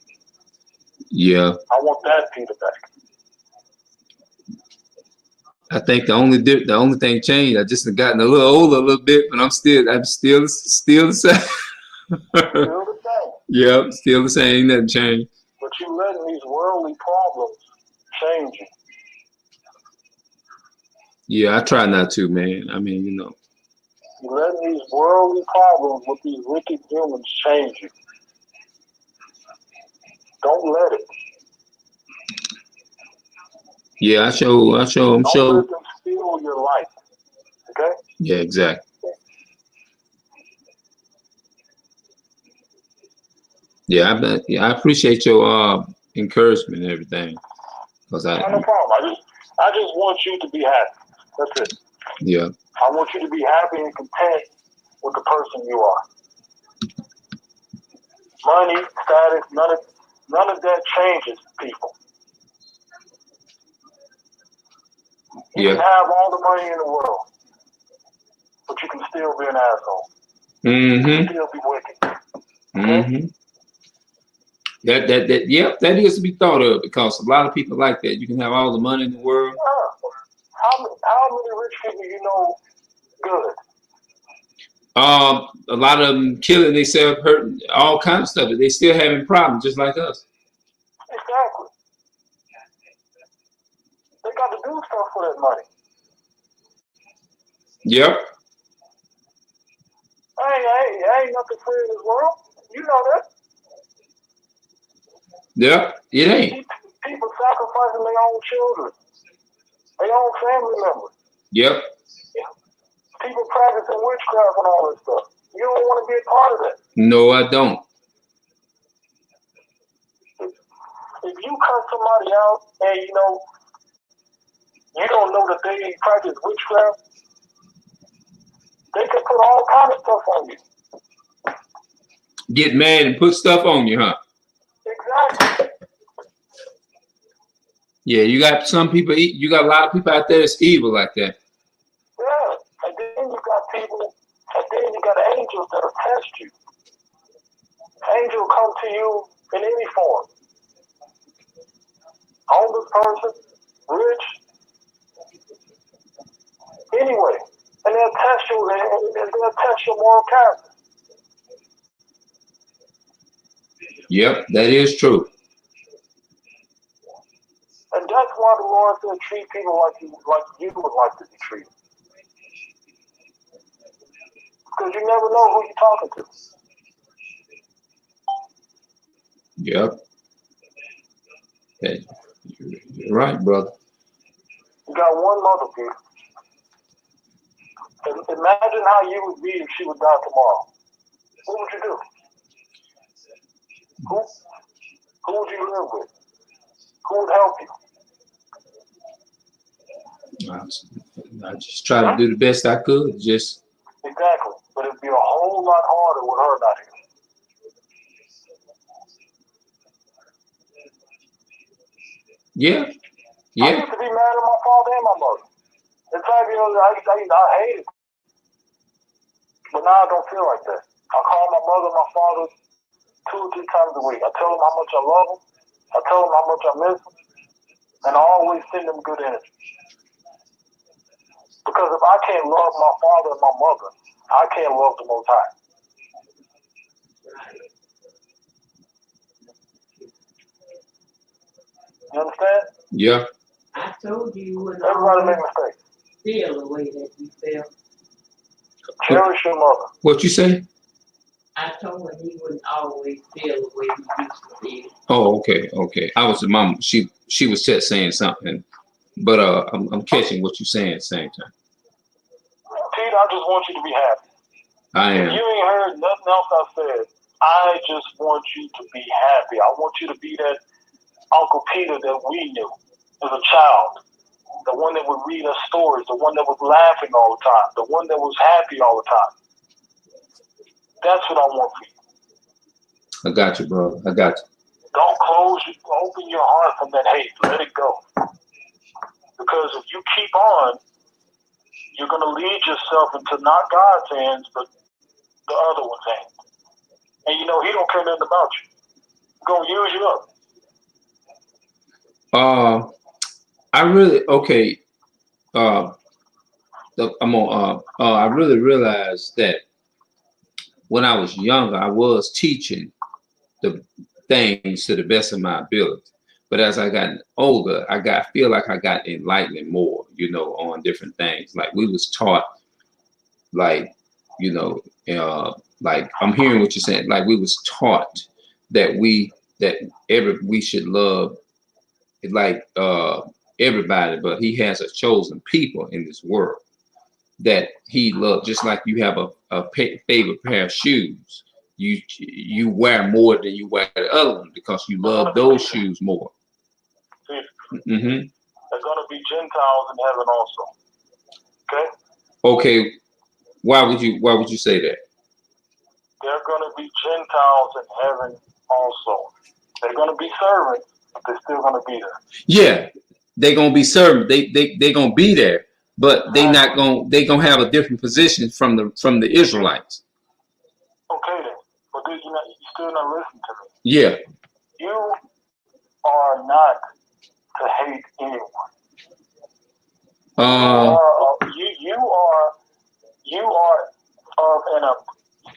Yeah. I want that Peter back. I think the only thing changed, I just have gotten a little older a little bit, but I'm still the same. Still the same. Yep, still the same. Nothing changed. But you letting these worldly problems change you. Yeah, I try not to, man. I mean, you know. You letting these worldly problems with these wicked humans change you. Don't let it. Yeah, I'm sure. Don't let them steal your life. Okay? Yeah, exactly. Yeah, I appreciate your encouragement and everything. No problem. I just want you to be happy. That's it. Yeah. I want you to be happy and content with the person you are. Money, status, none of that changes people. You can have all the money in the world, but you can still be an asshole. Mm-hmm. You can still be wicked. Mm-hmm. That needs to be thought of, because a lot of people like that. You can have all the money in the world. How many rich people you know good? A lot of them killing themselves, hurting, all kinds of stuff. But they still having problems, just like us. Exactly. They got to do stuff for that money. Yep. Ain't nothing free in this world. You know that. Yep. It ain't. People sacrificing their own children, their own family members. Yep. People practicing witchcraft and all that stuff. You don't want to be a part of that. No, I don't. If you cut somebody out and you don't know that they practice witchcraft, they can put all kinds of stuff on you. Get mad and put stuff on you, huh? Exactly. Yeah, you got some people. You got a lot of people out there that's evil like that. Yeah, and then you got people, and then you got angels that'll test you. Angel come to you in any form. Homeless person, rich, anyway, and they'll test you, and they'll test your moral character. Yep, that is true. And that's why the Lord said treat people like you would like to be treated. Because you never know who you're talking to. Yep. Hey, you're right, brother. You got one mother, Peter. And imagine how you would be if she would die tomorrow. What would you do? Who would you live with? Who would help you? I just try to do the best I could. Just Exactly. But it'd be a whole lot harder with her not here. yeah, I yeah. used to be mad at my father and my mother. In fact, I hate it. But now I don't feel like that. I call my mother and my father 2 or 3 times a week. I tell them how much I love them. I tell them how much I miss them. And I always send them good energy. Because if I can't love my father and my mother, I can't love the Most High. You understand? Yeah. I told you you wouldn't Everybody always make mistakes. feel the way that you feel. Cherish your mother. What you say? I told him he wouldn't always feel the way he used to feel. Oh, okay, okay. I was the mom. She was just saying something, but I'm catching what you're saying at the same time. Peter, I just want you to be happy. I If am. you ain't heard nothing else I said, I just want you to be happy. I want you to be that Uncle Peter that we knew as a child. The one that would read us stories, the one that was laughing all the time, the one that was happy all the time. That's what I want for you. I got you, bro. I got you. Don't open your heart from that hate. Let it go. Because if you keep on, you're going to lead yourself into not God's hands, but the other one's hands. And you know, he don't care nothing about you. He's going to use you up. I really okay. I really realized that when I was younger, I was teaching the things to the best of my ability. But as I got older, feel like I got enlightened more, on different things. Like we was taught, like, like I'm hearing what you're saying. Like we was taught that we should love like everybody, but he has a chosen people in this world that he loves. Just like you have a favorite pair of shoes, you wear more than you wear the other one because you love those shoes more. There's going to be Gentiles in heaven also. Okay? Okay. Why would you say that? There are going to be Gentiles in heaven also. They're going to be servants, but they're still going to be there. Yeah, they're going to be servants. They're going to be there, but they're going to have a different position from the Israelites. Okay then, but you're still not listening to me. Yeah. You are not to hate anyone.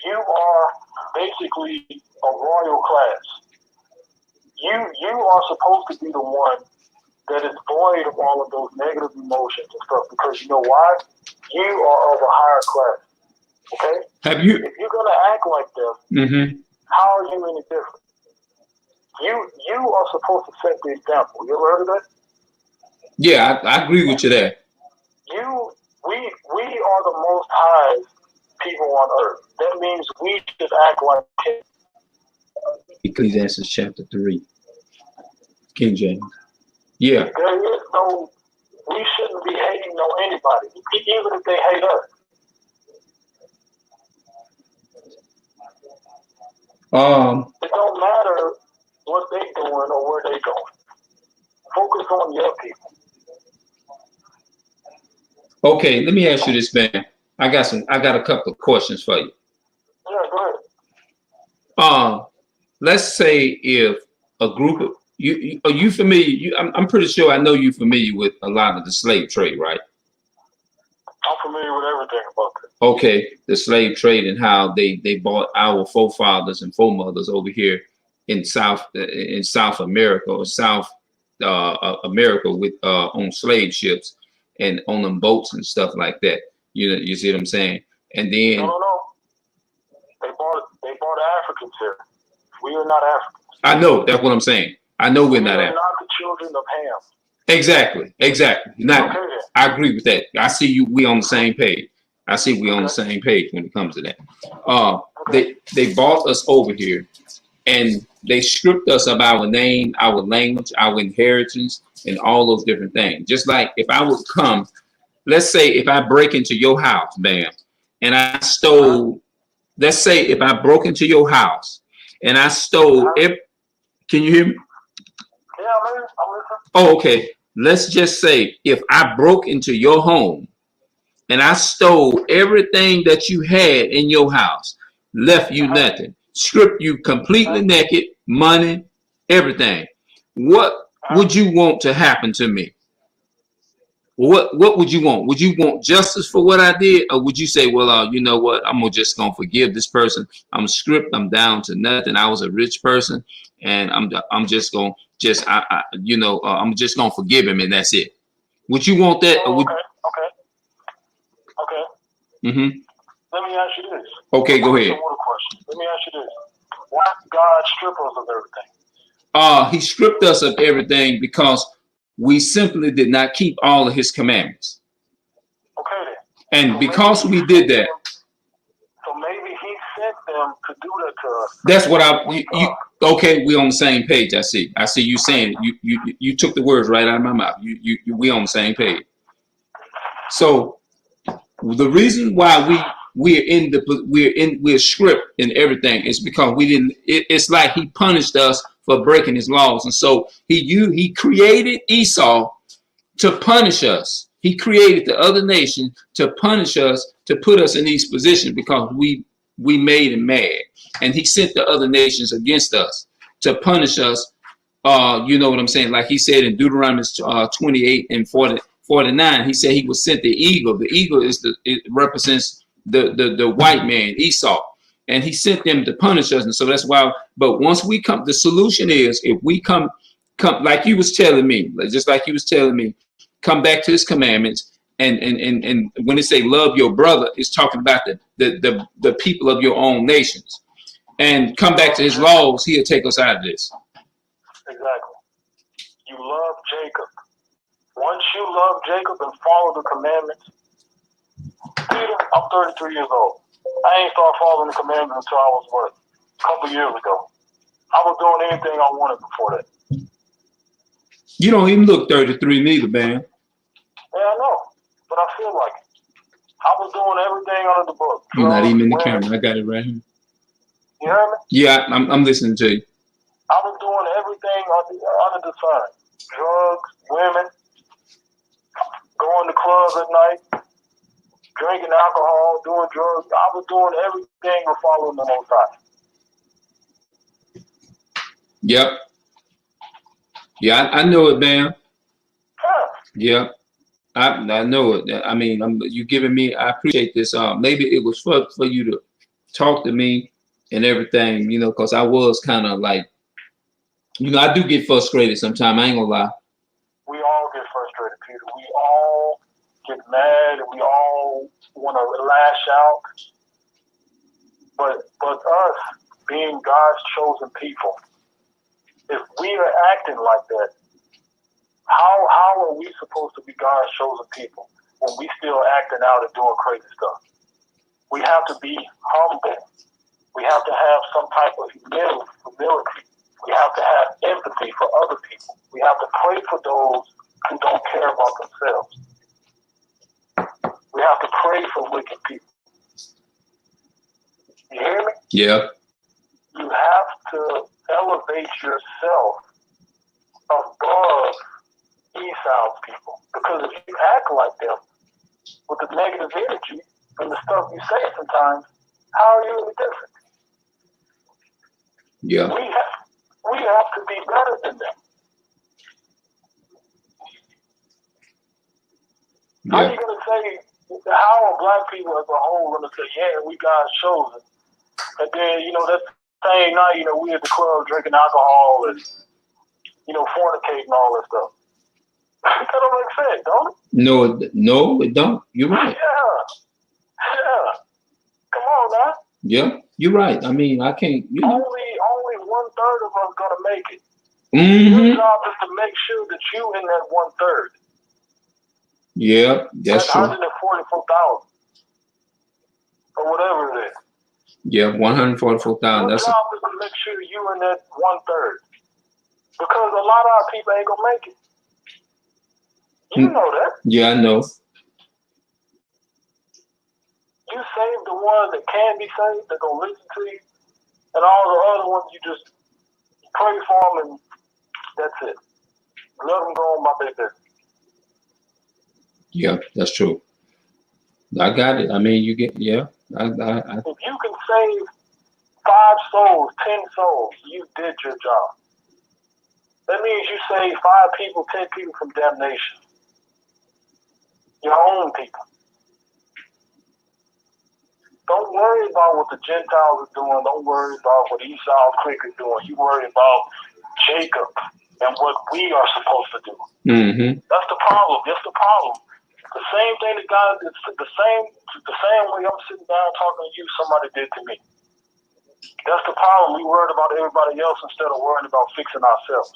You are basically a royal class. You are supposed to be the one that is void of all of those negative emotions and stuff, because you know why? You are of a higher class. Okay? Have you? If you're gonna act like them, how are you any different? You are supposed to set the example. You ever heard of that? Yeah, I agree with you there. We are the most high people on earth. That means we should act like him. Ecclesiastes chapter 3. King James. Yeah. There is no, we shouldn't be hating on anybody, even if they hate us. It don't matter what they doing or where they going. Focus on your people. Okay, let me ask you this, man. I got a couple of questions for you. Yeah, go ahead. Let's say if a group of are you familiar? I'm pretty sure I know you're familiar with a lot of the slave trade, right? I'm familiar with everything about that. Okay, the slave trade and how they bought our forefathers and foremothers over here in South America or South America with on slave ships and on them boats and stuff like that. You see what I'm saying? And then No. They bought Africans here. We are not Africans. I know that's what I'm saying. I know we're not Africans. Not the children of Ham. Exactly. Not, okay, I agree with that. I see you. We on the same page. I see we on the same page when it comes to that. They bought us over here, and they stripped us of our name, our language, our inheritance, and all those different things. Just like if I would come let's say if I break into your house, bam, and I stole, let's say if I broke into your house and I stole, can you hear me? Yeah, man, I'm listening. Oh, okay. Let's just say if I broke into your home and I stole everything that you had in your house, left you nothing, stripped you completely naked, money, everything. What would you want to happen to me? What would you want? Would you want justice for what I did, or would you say, well, you know what? Just gonna forgive this person. I'm stripped. I'm down to nothing. I was a rich person, and I'm just gonna I'm just gonna forgive him, and that's it. Would you want that? Or would, Okay. mm-hmm. Let me ask you this. Okay, go ahead. Let me ask you this. Why did God strip us of everything? He stripped us of everything because we simply did not keep all of his commandments. Okay then. And so because we did that. So maybe he sent them to do that to us. That's what okay, we on the same page. I see you saying it. You took the words right out of my mouth. We on the same page. So the reason why we're stripped in everything is because we didn't. It's like he punished us for breaking his laws, and so he created Esau to punish us. He created the other nation to punish us, to put us in these positions because we made him mad, and he sent the other nations against us to punish us. You know what I'm saying? Like he said in Deuteronomy 28 and 49, he said he was sent the eagle. The eagle it represents the white man, Esau, and he sent them to punish us. And so that's why. But once we come, the solution is if we come like you was telling me, just like you was telling me, come back to his commandments. And when they say love your brother, it's talking about the people of your own nations. And come back to his laws, he'll take us out of this. Exactly. You love Jacob. Once you love Jacob and follow the commandments, Peter, I'm 33 years old. I ain't started following the commandments until I was, a couple years ago. I was doing anything I wanted before that. You don't even look 33 neither, man. Yeah, I know. But I feel like it. I was doing everything under the book. You're not even in the camera. I got it right here. You heard me? Yeah, I'm listening to you. I was doing everything under the sun. Drugs, women, going to clubs at night, drinking alcohol, doing drugs. I was doing everything but following the Most High. Yep. Yeah, I know it, man. Yeah. I know it. I mean, you giving me. I appreciate this. Maybe it was for you to talk to me and everything, because I was kind of like, I do get frustrated sometimes. I ain't gonna lie. We all get frustrated, Peter. We all get mad, and we all want to lash out. But us being God's chosen people, if we are acting like that, how are we supposed to be God's chosen people when we still acting out and doing crazy stuff? We have to be humble. We have to have some type of humility. We have to have empathy for other people. We have to pray for those who don't care about themselves. We have to pray for wicked people. You hear me? Yeah. You have to elevate yourself above Esau's people. Because if you act like them with the negative energy and the stuff you say sometimes, how are you any different? Yeah. We have to be better than them. Yeah. How are you going to say, how are black people as a whole going to say, yeah, we God's chosen? And then, that same night, we at the club drinking alcohol and, fornicating and all that stuff. That don't make sense, don't it? No, it don't. You're right. Yeah. Come on now. Yeah, you're right. I mean, I can't, Only 1/3 of us gonna make it. Mm-hmm. Your job is to make sure that you in that 1/3. Yeah, that's true. 144,000 or whatever it is. Yeah, 144,000. Your job is to make sure you in that 1/3, because a lot of our people ain't gonna make it. You know that. Yeah, I know. You save the ones that can be saved, that gonna listen to you, and all the other ones you just pray for them, and that's it. Let them go on my business. Yeah, that's true. I got it. I mean, you get, yeah. If you can save 5 souls, 10 souls, you did your job. That means you saved 5 people, 10 people from damnation. Your own people. Don't worry about what the Gentiles are doing. Don't worry about what Esau's clique is doing. You worry about Jacob and what we are supposed to do. Mm-hmm. That's the problem. That's the problem. The same thing that God did, the same way I'm sitting down talking to you, somebody did to me. That's the problem. We worried about everybody else instead of worrying about fixing ourselves.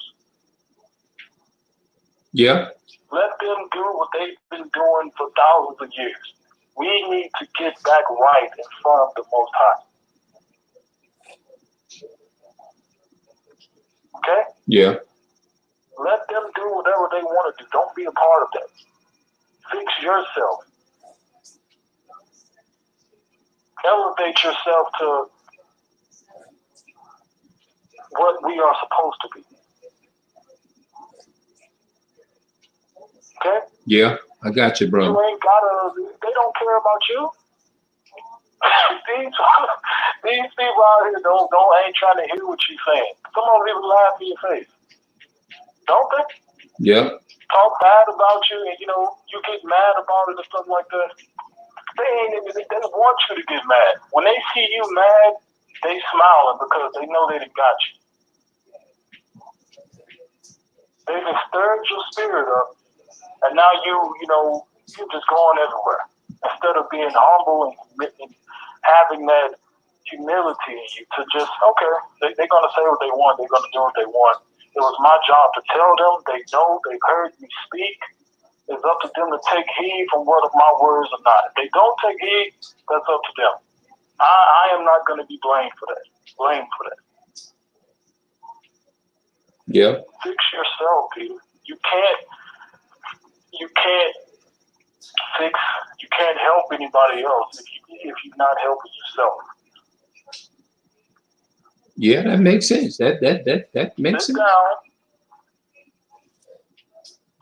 Yeah. Let them do what they've been doing for thousands of years. We need to get back right in front of the Most High. Okay? Yeah. Let them do whatever they want to do. Don't be a part of that. Fix yourself. Elevate yourself to what we are supposed to be. Okay? Yeah, I got you, bro. You ain't gotta, they don't care about you. these people out here ain't trying to hear what you're saying. Some of them even laugh in your face. Don't they? Yeah. Talk bad about you, and you get mad about it and stuff like that. They want you to get mad. When they see you mad, they smiling because they know they done got you. They done stirred your spirit up, and now you're just going everywhere. Instead of being humble and having that humility in you to just, okay, they're going to say what they want, they're going to do what they want. It was my job to tell them. They know, they've heard me speak. It's up to them to take heed from what of my words or not. If they don't take heed, that's up to them. I am not going to be blamed for that. Yeah. Fix yourself, Peter. You can't help anybody else if you're not helping yourself. Yeah, that makes sense. That makes Sit sense. down,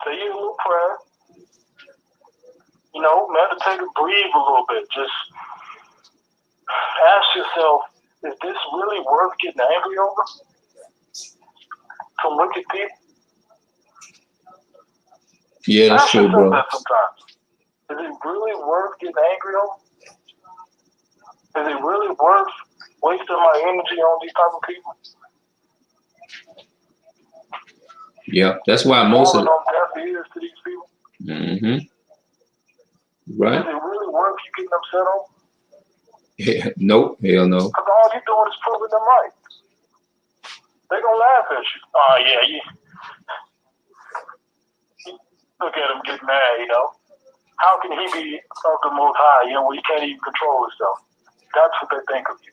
say your little prayer, meditate and breathe a little bit. Just ask yourself, is this really worth getting angry over? Some wicked people? Yeah, that's ask true, yourself bro. that sometimes. Is it really worth getting angry over? Is it really worth wasting my energy on these type of people? Yeah, that's why most of on deaf ears to these people? Mm-hmm. Right. Is it really worth you getting upset on? Yeah, nope, hell no. Because all you're doing is proving them right. They're going to laugh at you. Oh, yeah. Look at him get mad, How can he be of the Most High, when he can't even control himself? That's what they think of you.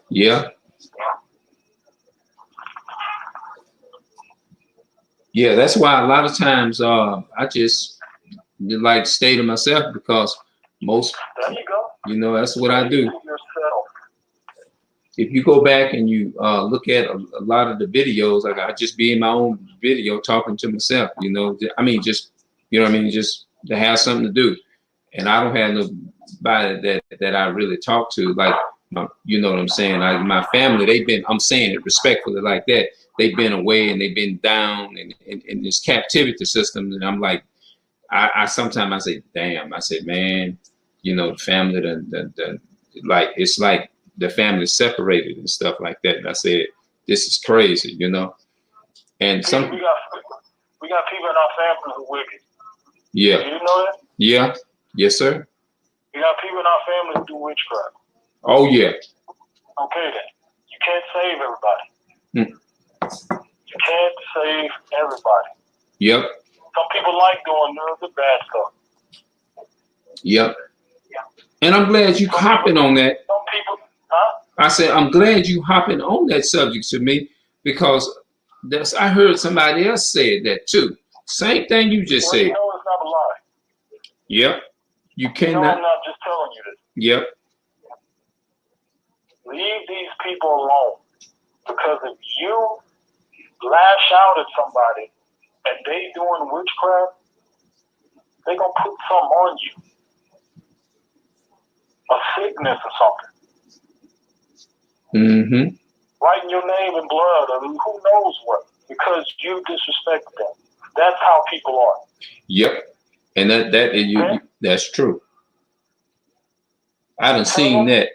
Yeah. Yeah, that's why a lot of times I just like to stay to myself because most, there you go. That's what I do. Yourself. If you go back and you look at a lot of the videos, like I just be in my own video talking to myself, just to have something to do. And I don't have nobody that I really talk to, like, you know what I'm saying? Like my family, I'm saying it respectfully like that. They've been away and they've been down in this captivity system. And I'm like, I sometimes I say, damn, I say, man, the family, like, it's like the family separated and stuff like that. And I said, this is crazy, And we got people in our family who are wicked. Yeah. Do you know that? Yeah. Yes, sir. We got people in our family who do witchcraft. Oh, yeah. Okay, then. You can't save everybody. You can't save everybody. Yep. Some people like doing the bad stuff. Yep. And I'm glad you hopping on that. Some people, huh? I said, I'm glad you hopping on that subject to me because I heard somebody else say that too. Same thing you just said. It's not a lie. Yep. You No, I'm cannot. not just telling you this. Yep. Leave these people alone. Because if you lash out at somebody and they doing witchcraft, they gonna put something on you. A sickness or something. Mm-hmm. Writing your name in blood or who knows what. Because you disrespect them. That's how people are. Yep. And that is you. Okay? That's true. I done Tell seen them, that.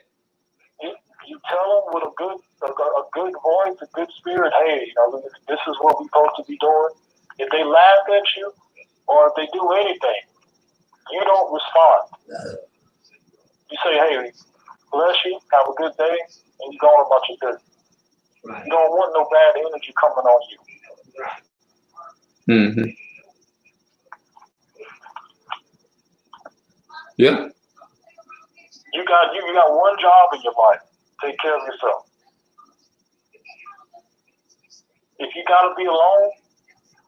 you tell them with a good voice, a good spirit, hey, you know, this is what we're supposed to be doing. If they laugh at you or if they do anything, you don't respond. You say, hey, bless you, have a good day, and you go on about your business. Right. You don't want no bad energy coming on you. Mm-hmm. Yeah. You got one job in your life. Take care of yourself. If you gotta be alone,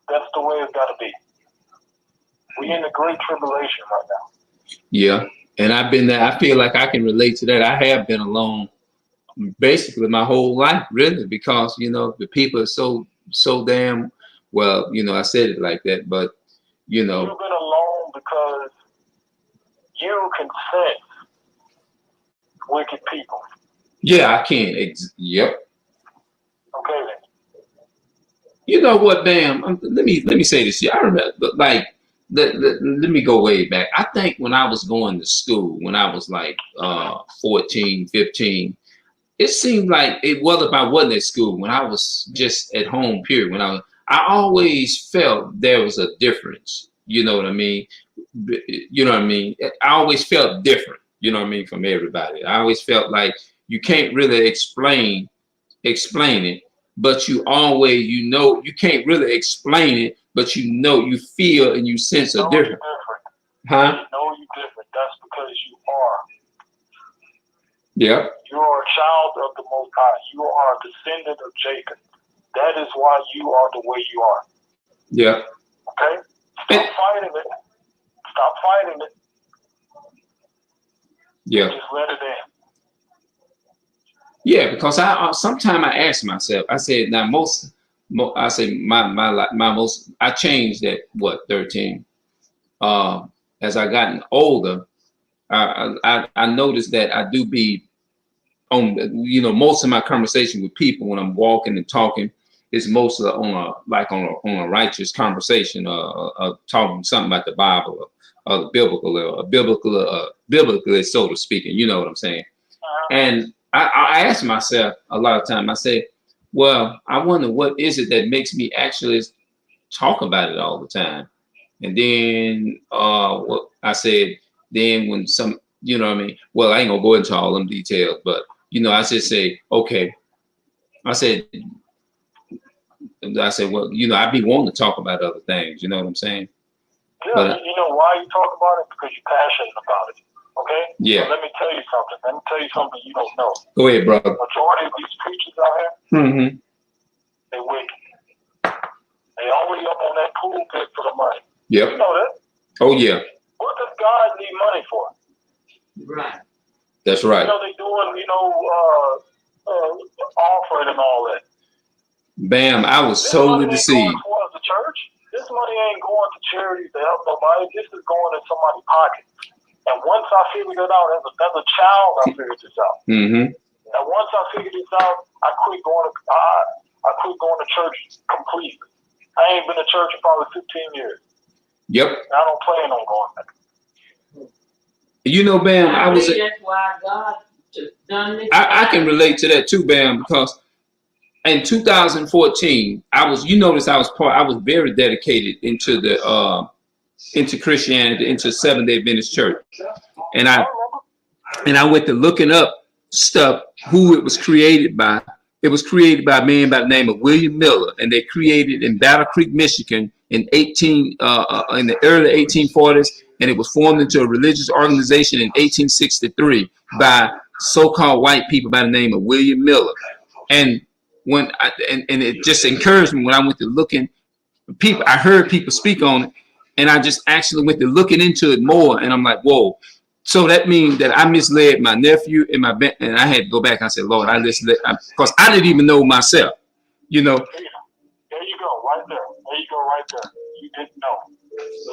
that's the way it's gotta be. We're in the great tribulation right now. Yeah. And I've been there. I feel like I can relate to that. I have been alone basically my whole life, really, because the people are so damn well. I said it like that, but You've been alone because you can sense wicked people. Yeah, I can. Yep. Okay then. You know what, Bam? Let me say this. I remember, like, let me go way back. I think when I was going to school, when I was like 14, 15, it seemed like if I wasn't at school, when I was just at home, period, I always felt there was a difference. You know what I mean? You know what I mean? I always felt different. You know what I mean? From everybody. I always felt like you can't really explain it, but you always, you can't really explain it, but you feel and you sense a difference. Huh? You know you're different. That's because you are. Yeah. You are a child of the Most High. You are a descendant of Jacob. That is why you are the way you are. Yeah. Okay? Stop fighting it. Stop fighting it. Yeah. Just let it in. Yeah, because sometimes I ask myself, I said, now I say my most, I changed at 13. As I gotten older, I noticed that I do be on, most of my conversation with people when I'm walking and talking is mostly on a righteous conversation, talking something about the Bible or the biblically, so to speak, and you know what I'm saying. And I ask myself a lot of time, I say, well, I wonder what is it that makes me actually talk about it all the time. And then what I said, then when some, you know what I mean? Well, I ain't gonna go into all them details, but I just say, okay. I said, well, I be wanting to talk about other things, you know what I'm saying? Yeah, but, you know why you talk about it? Because you're passionate about it. Okay? Yeah. So let me tell you something. Let me tell you something you don't know. Go ahead, brother. Majority of these preachers out here, they wicked. They only up on that pulpit for the money. Yep. You know that? Oh yeah. What does God need money for? Right. That's right. They doing, offering and all that. Bam, I was totally deceived. This money ain't going towards the church. This money ain't going to charities to help nobody. This is going in somebody's pocket. And once I figured it out, as a child, I figured this out. Mm-hmm. And once I figured this out, I quit going to church completely. I ain't been to church in probably 15 years. Yep. I don't plan on going back. Bam, That's why God done this. I can relate to that too, Bam, because in 2014, I was very dedicated into into Christianity, into Seventh-day Adventist Church. And I went to looking up stuff, who it was created by. It was created by a man by the name of William Miller, and they created in Battle Creek, Michigan in the early 1840s, and it was formed into a religious organization in 1863 by so-called white people by the name of William Miller. And and it just encouraged me when I went to looking, I heard people speak on it, And I just actually went to looking into it more, and I'm like, whoa. So that means that I misled my nephew and and I had to go back. I said, Lord, I listened because I didn't even know myself, you know. There you go, right there. There you go, right there. You didn't know.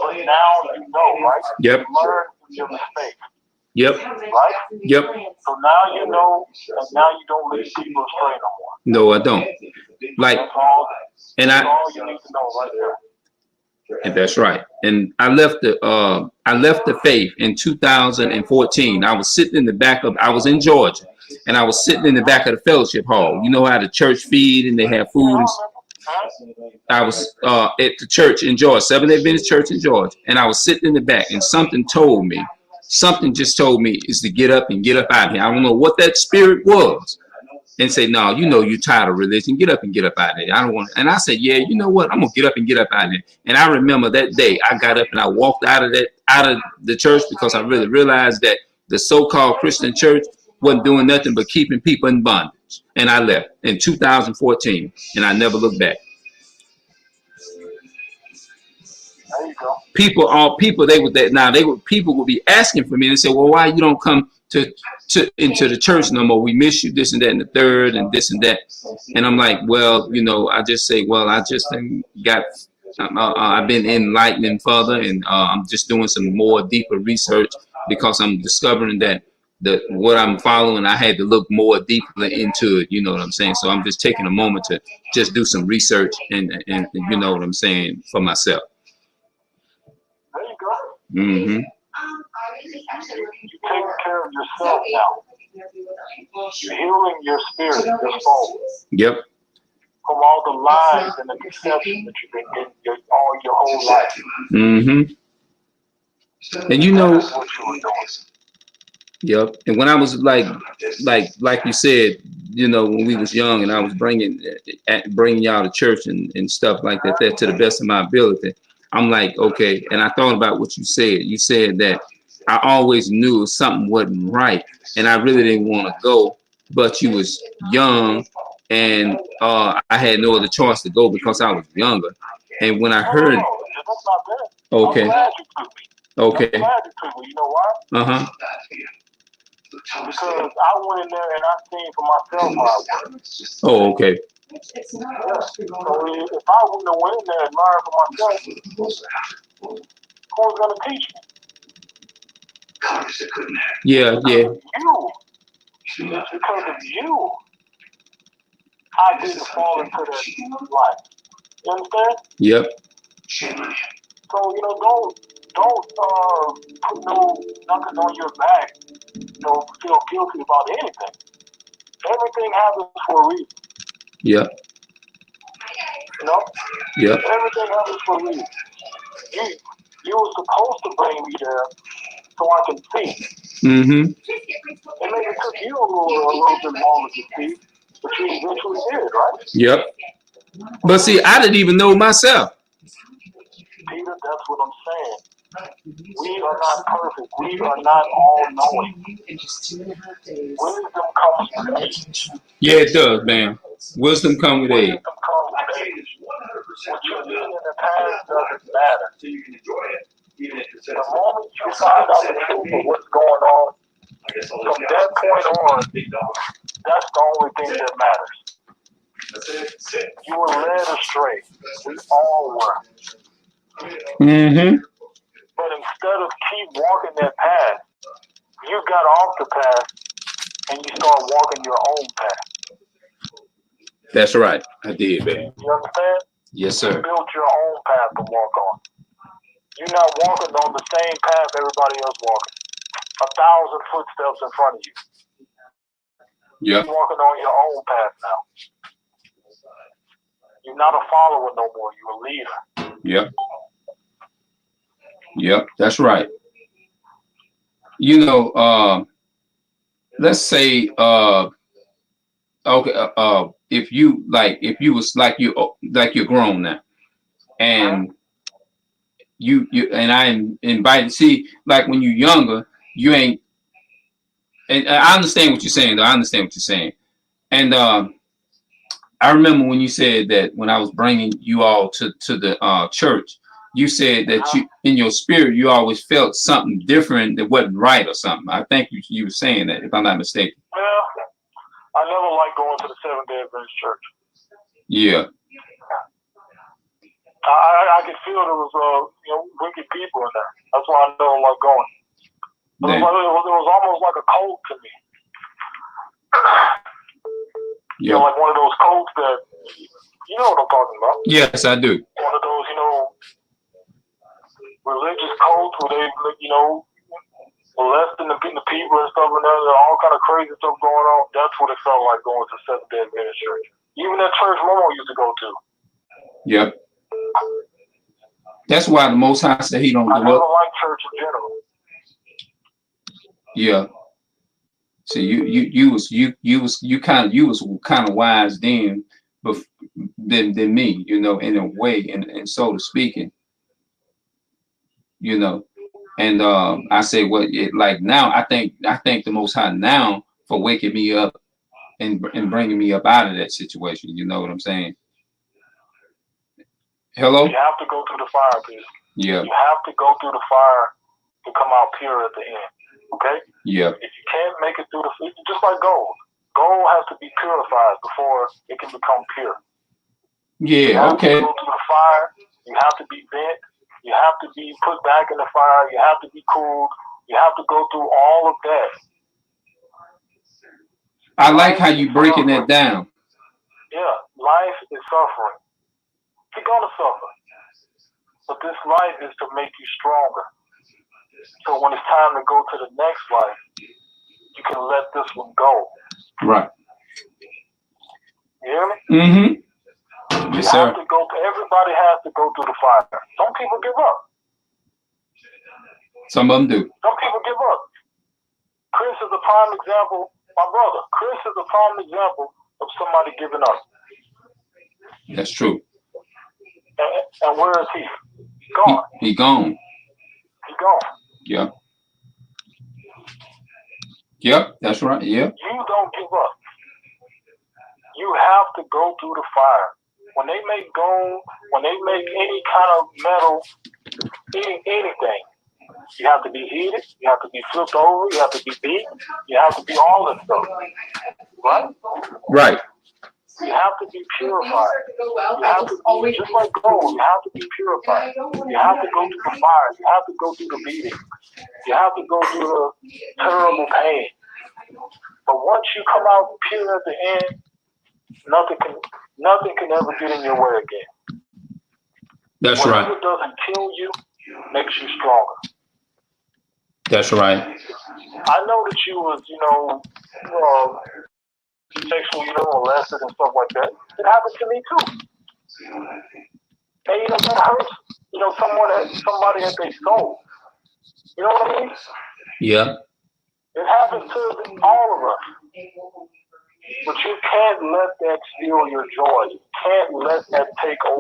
But now you know, right? Yep. You learn from your mistake. Yep. Right? Yep. So now you know, and now you don't lead people astray no more. No, I don't. Like, That's all, and that's all you need to know right there. And that's right. And I left the faith in 2014. I was sitting in the back of, I was in Georgia, and I was sitting in the back of the fellowship hall. You know how the church feed and they have food. I was at the church in Georgia, Seventh-day Adventist Church in Georgia, and I was sitting in the back, and something just told me is to get up and get up out of here. I don't know what that spirit was. And say, no, you know, you're tired of religion. Get up and get up out of there. I don't want. And I said, yeah, you know what? I'm gonna get up and get up out of there. And I remember that day, I got up and I walked out of the church because I really realized that the so-called Christian church wasn't doing nothing but keeping people in bondage. And I left in 2014, and I never looked back. There you go. People would be asking for me and say, well, why you don't come into the church no more? We miss you, this and that and the third and this and that. And I'm like, well, you know, I just say, well, I just I've been enlightening further, and I'm just doing some more deeper research because I'm discovering that what I'm following, I had to look more deeply into it. You know what I'm saying? So I'm just taking a moment to just do some research and you know what I'm saying, for myself. There you go. Mm-hmm. You're taking care of yourself now. You're healing your spirit, your soul. Yep. From all the lies and the deception that you've been getting your whole life. Mm-hmm. And you know, that's what you were doing. Yep. And when I was like you said, you know, when we was young, and I was bringing y'all to church and stuff like that to the best of my ability, I'm like, okay. And I thought about what you said. You said that I always knew something wasn't right, and I really didn't want to go, but you was young, and I had no other choice to go because I was younger. And when I heard, that's not bad. okay, I'm glad you took me. okay, I'm glad you took me. You know why? Because I went in there and I seen for myself how it works. Oh, okay. Yeah. So if I wouldn't have went in there and learned for myself, who was going to teach me? Yeah, yeah. Because of you, I didn't fall into that life. You understand? Yep. So, you know, don't put nothing on your back. You know, feel guilty about anything. Everything happens for a reason. Yep. You know? Yep. Everything happens for a reason. You were supposed to bring me there so I can see. Mm-hmm. And maybe it took you a little bit longer to see, but you eventually did, right? Yep. But see, I didn't even know myself. Peter, that's what I'm saying. We are not perfect. We are not all knowing. Wisdom comes with age. Yeah, it does, man. Wisdom comes with age. Wisdom comes with age. What you did in the past doesn't matter. The moment you find out the truth of what's going on, from that point on, that's the only thing that matters. You were led astray. We all were. Mm-hmm. But instead of keep walking that path, you got off the path and you start walking your own path. That's right. I did, baby. You understand? Yes, sir. You built your own path to walk on. You're not walking on the same path everybody else walking. 1,000 footsteps in front of you. Yep. You're walking on your own path now. You're not a follower no more. You're a leader. Yep. Yep. That's right. You know, let's say, okay, if you was like you're grown now, and you and I invited. See, like when you're younger, you ain't. And I understand what you're saying, though. I understand what you're saying. And I remember when you said that when I was bringing you all to the church, you said that you, in your spirit, you always felt something different that wasn't right or something. I think you were saying that, if I'm not mistaken. Well, I never liked going to the Seventh-day Adventist church. Yeah. I could feel there was wicked people in there. That's why I never liked going. It was almost like a cult to me. Yeah. Like one of those cults that, you know what I'm talking about. Yes, I do. One of those, religious cults where they, molesting the people and stuff, and there's all kind of crazy stuff going on. That's what it felt like going to Seventh-day Adventist church. Even that church Momo used to go to. Yep. That's why the Most High said He don't I give never up. liked church in general. Yeah. See, you was kind of wise then, than me, in a way, and so to speaking, And I say, like now, I thank the Most High now for waking me up and bringing me up out of that situation. You know what I'm saying? Hello? You have to go through the fire, please. Yeah. You have to go through the fire to come out pure at the end. Okay? Yeah. If you can't make it through just like gold. Gold has to be purified before it can become pure. Yeah, okay. You have to go through the fire. You have to be bent. You have to be put back in the fire. You have to be cooled. You have to go through all of that. I like how you breaking that down. Yeah, life is suffering. You're gonna suffer. But this life is to make you stronger. So when it's time to go to the next life, you can let this one go. Right. You hear me? Mm-hmm. Yes, sir. Everybody has to go through the fire. Some people give up. Some of them do. Some people give up. Chris is a prime example. My brother, Chris is a prime example of somebody giving up. That's true. And where is he? Gone. He gone. He gone. Yep. Yep, that's right. Yep. You don't give up. You have to go through the fire. When they make gold, when they make any kind of metal, anything, you have to be heated, you have to be flipped over, you have to be beat, you have to be all that stuff. Right? Right. You have to be purified. You have to be, just like gold, you have to be purified. You have to go through the fire. You have to go through the beating. You have to go through the terrible pain. But once you come out pure at the end, nothing can ever get in your way again. That's Whatever right. doesn't kill you makes you stronger. That's right. I know that you was, sexually, molested and stuff like that. It happened to me too. And that hurts. Somebody at their soul. You know what I mean? Yeah. It happens to all of us. But you can't let that steal your joy. You can't let that take over.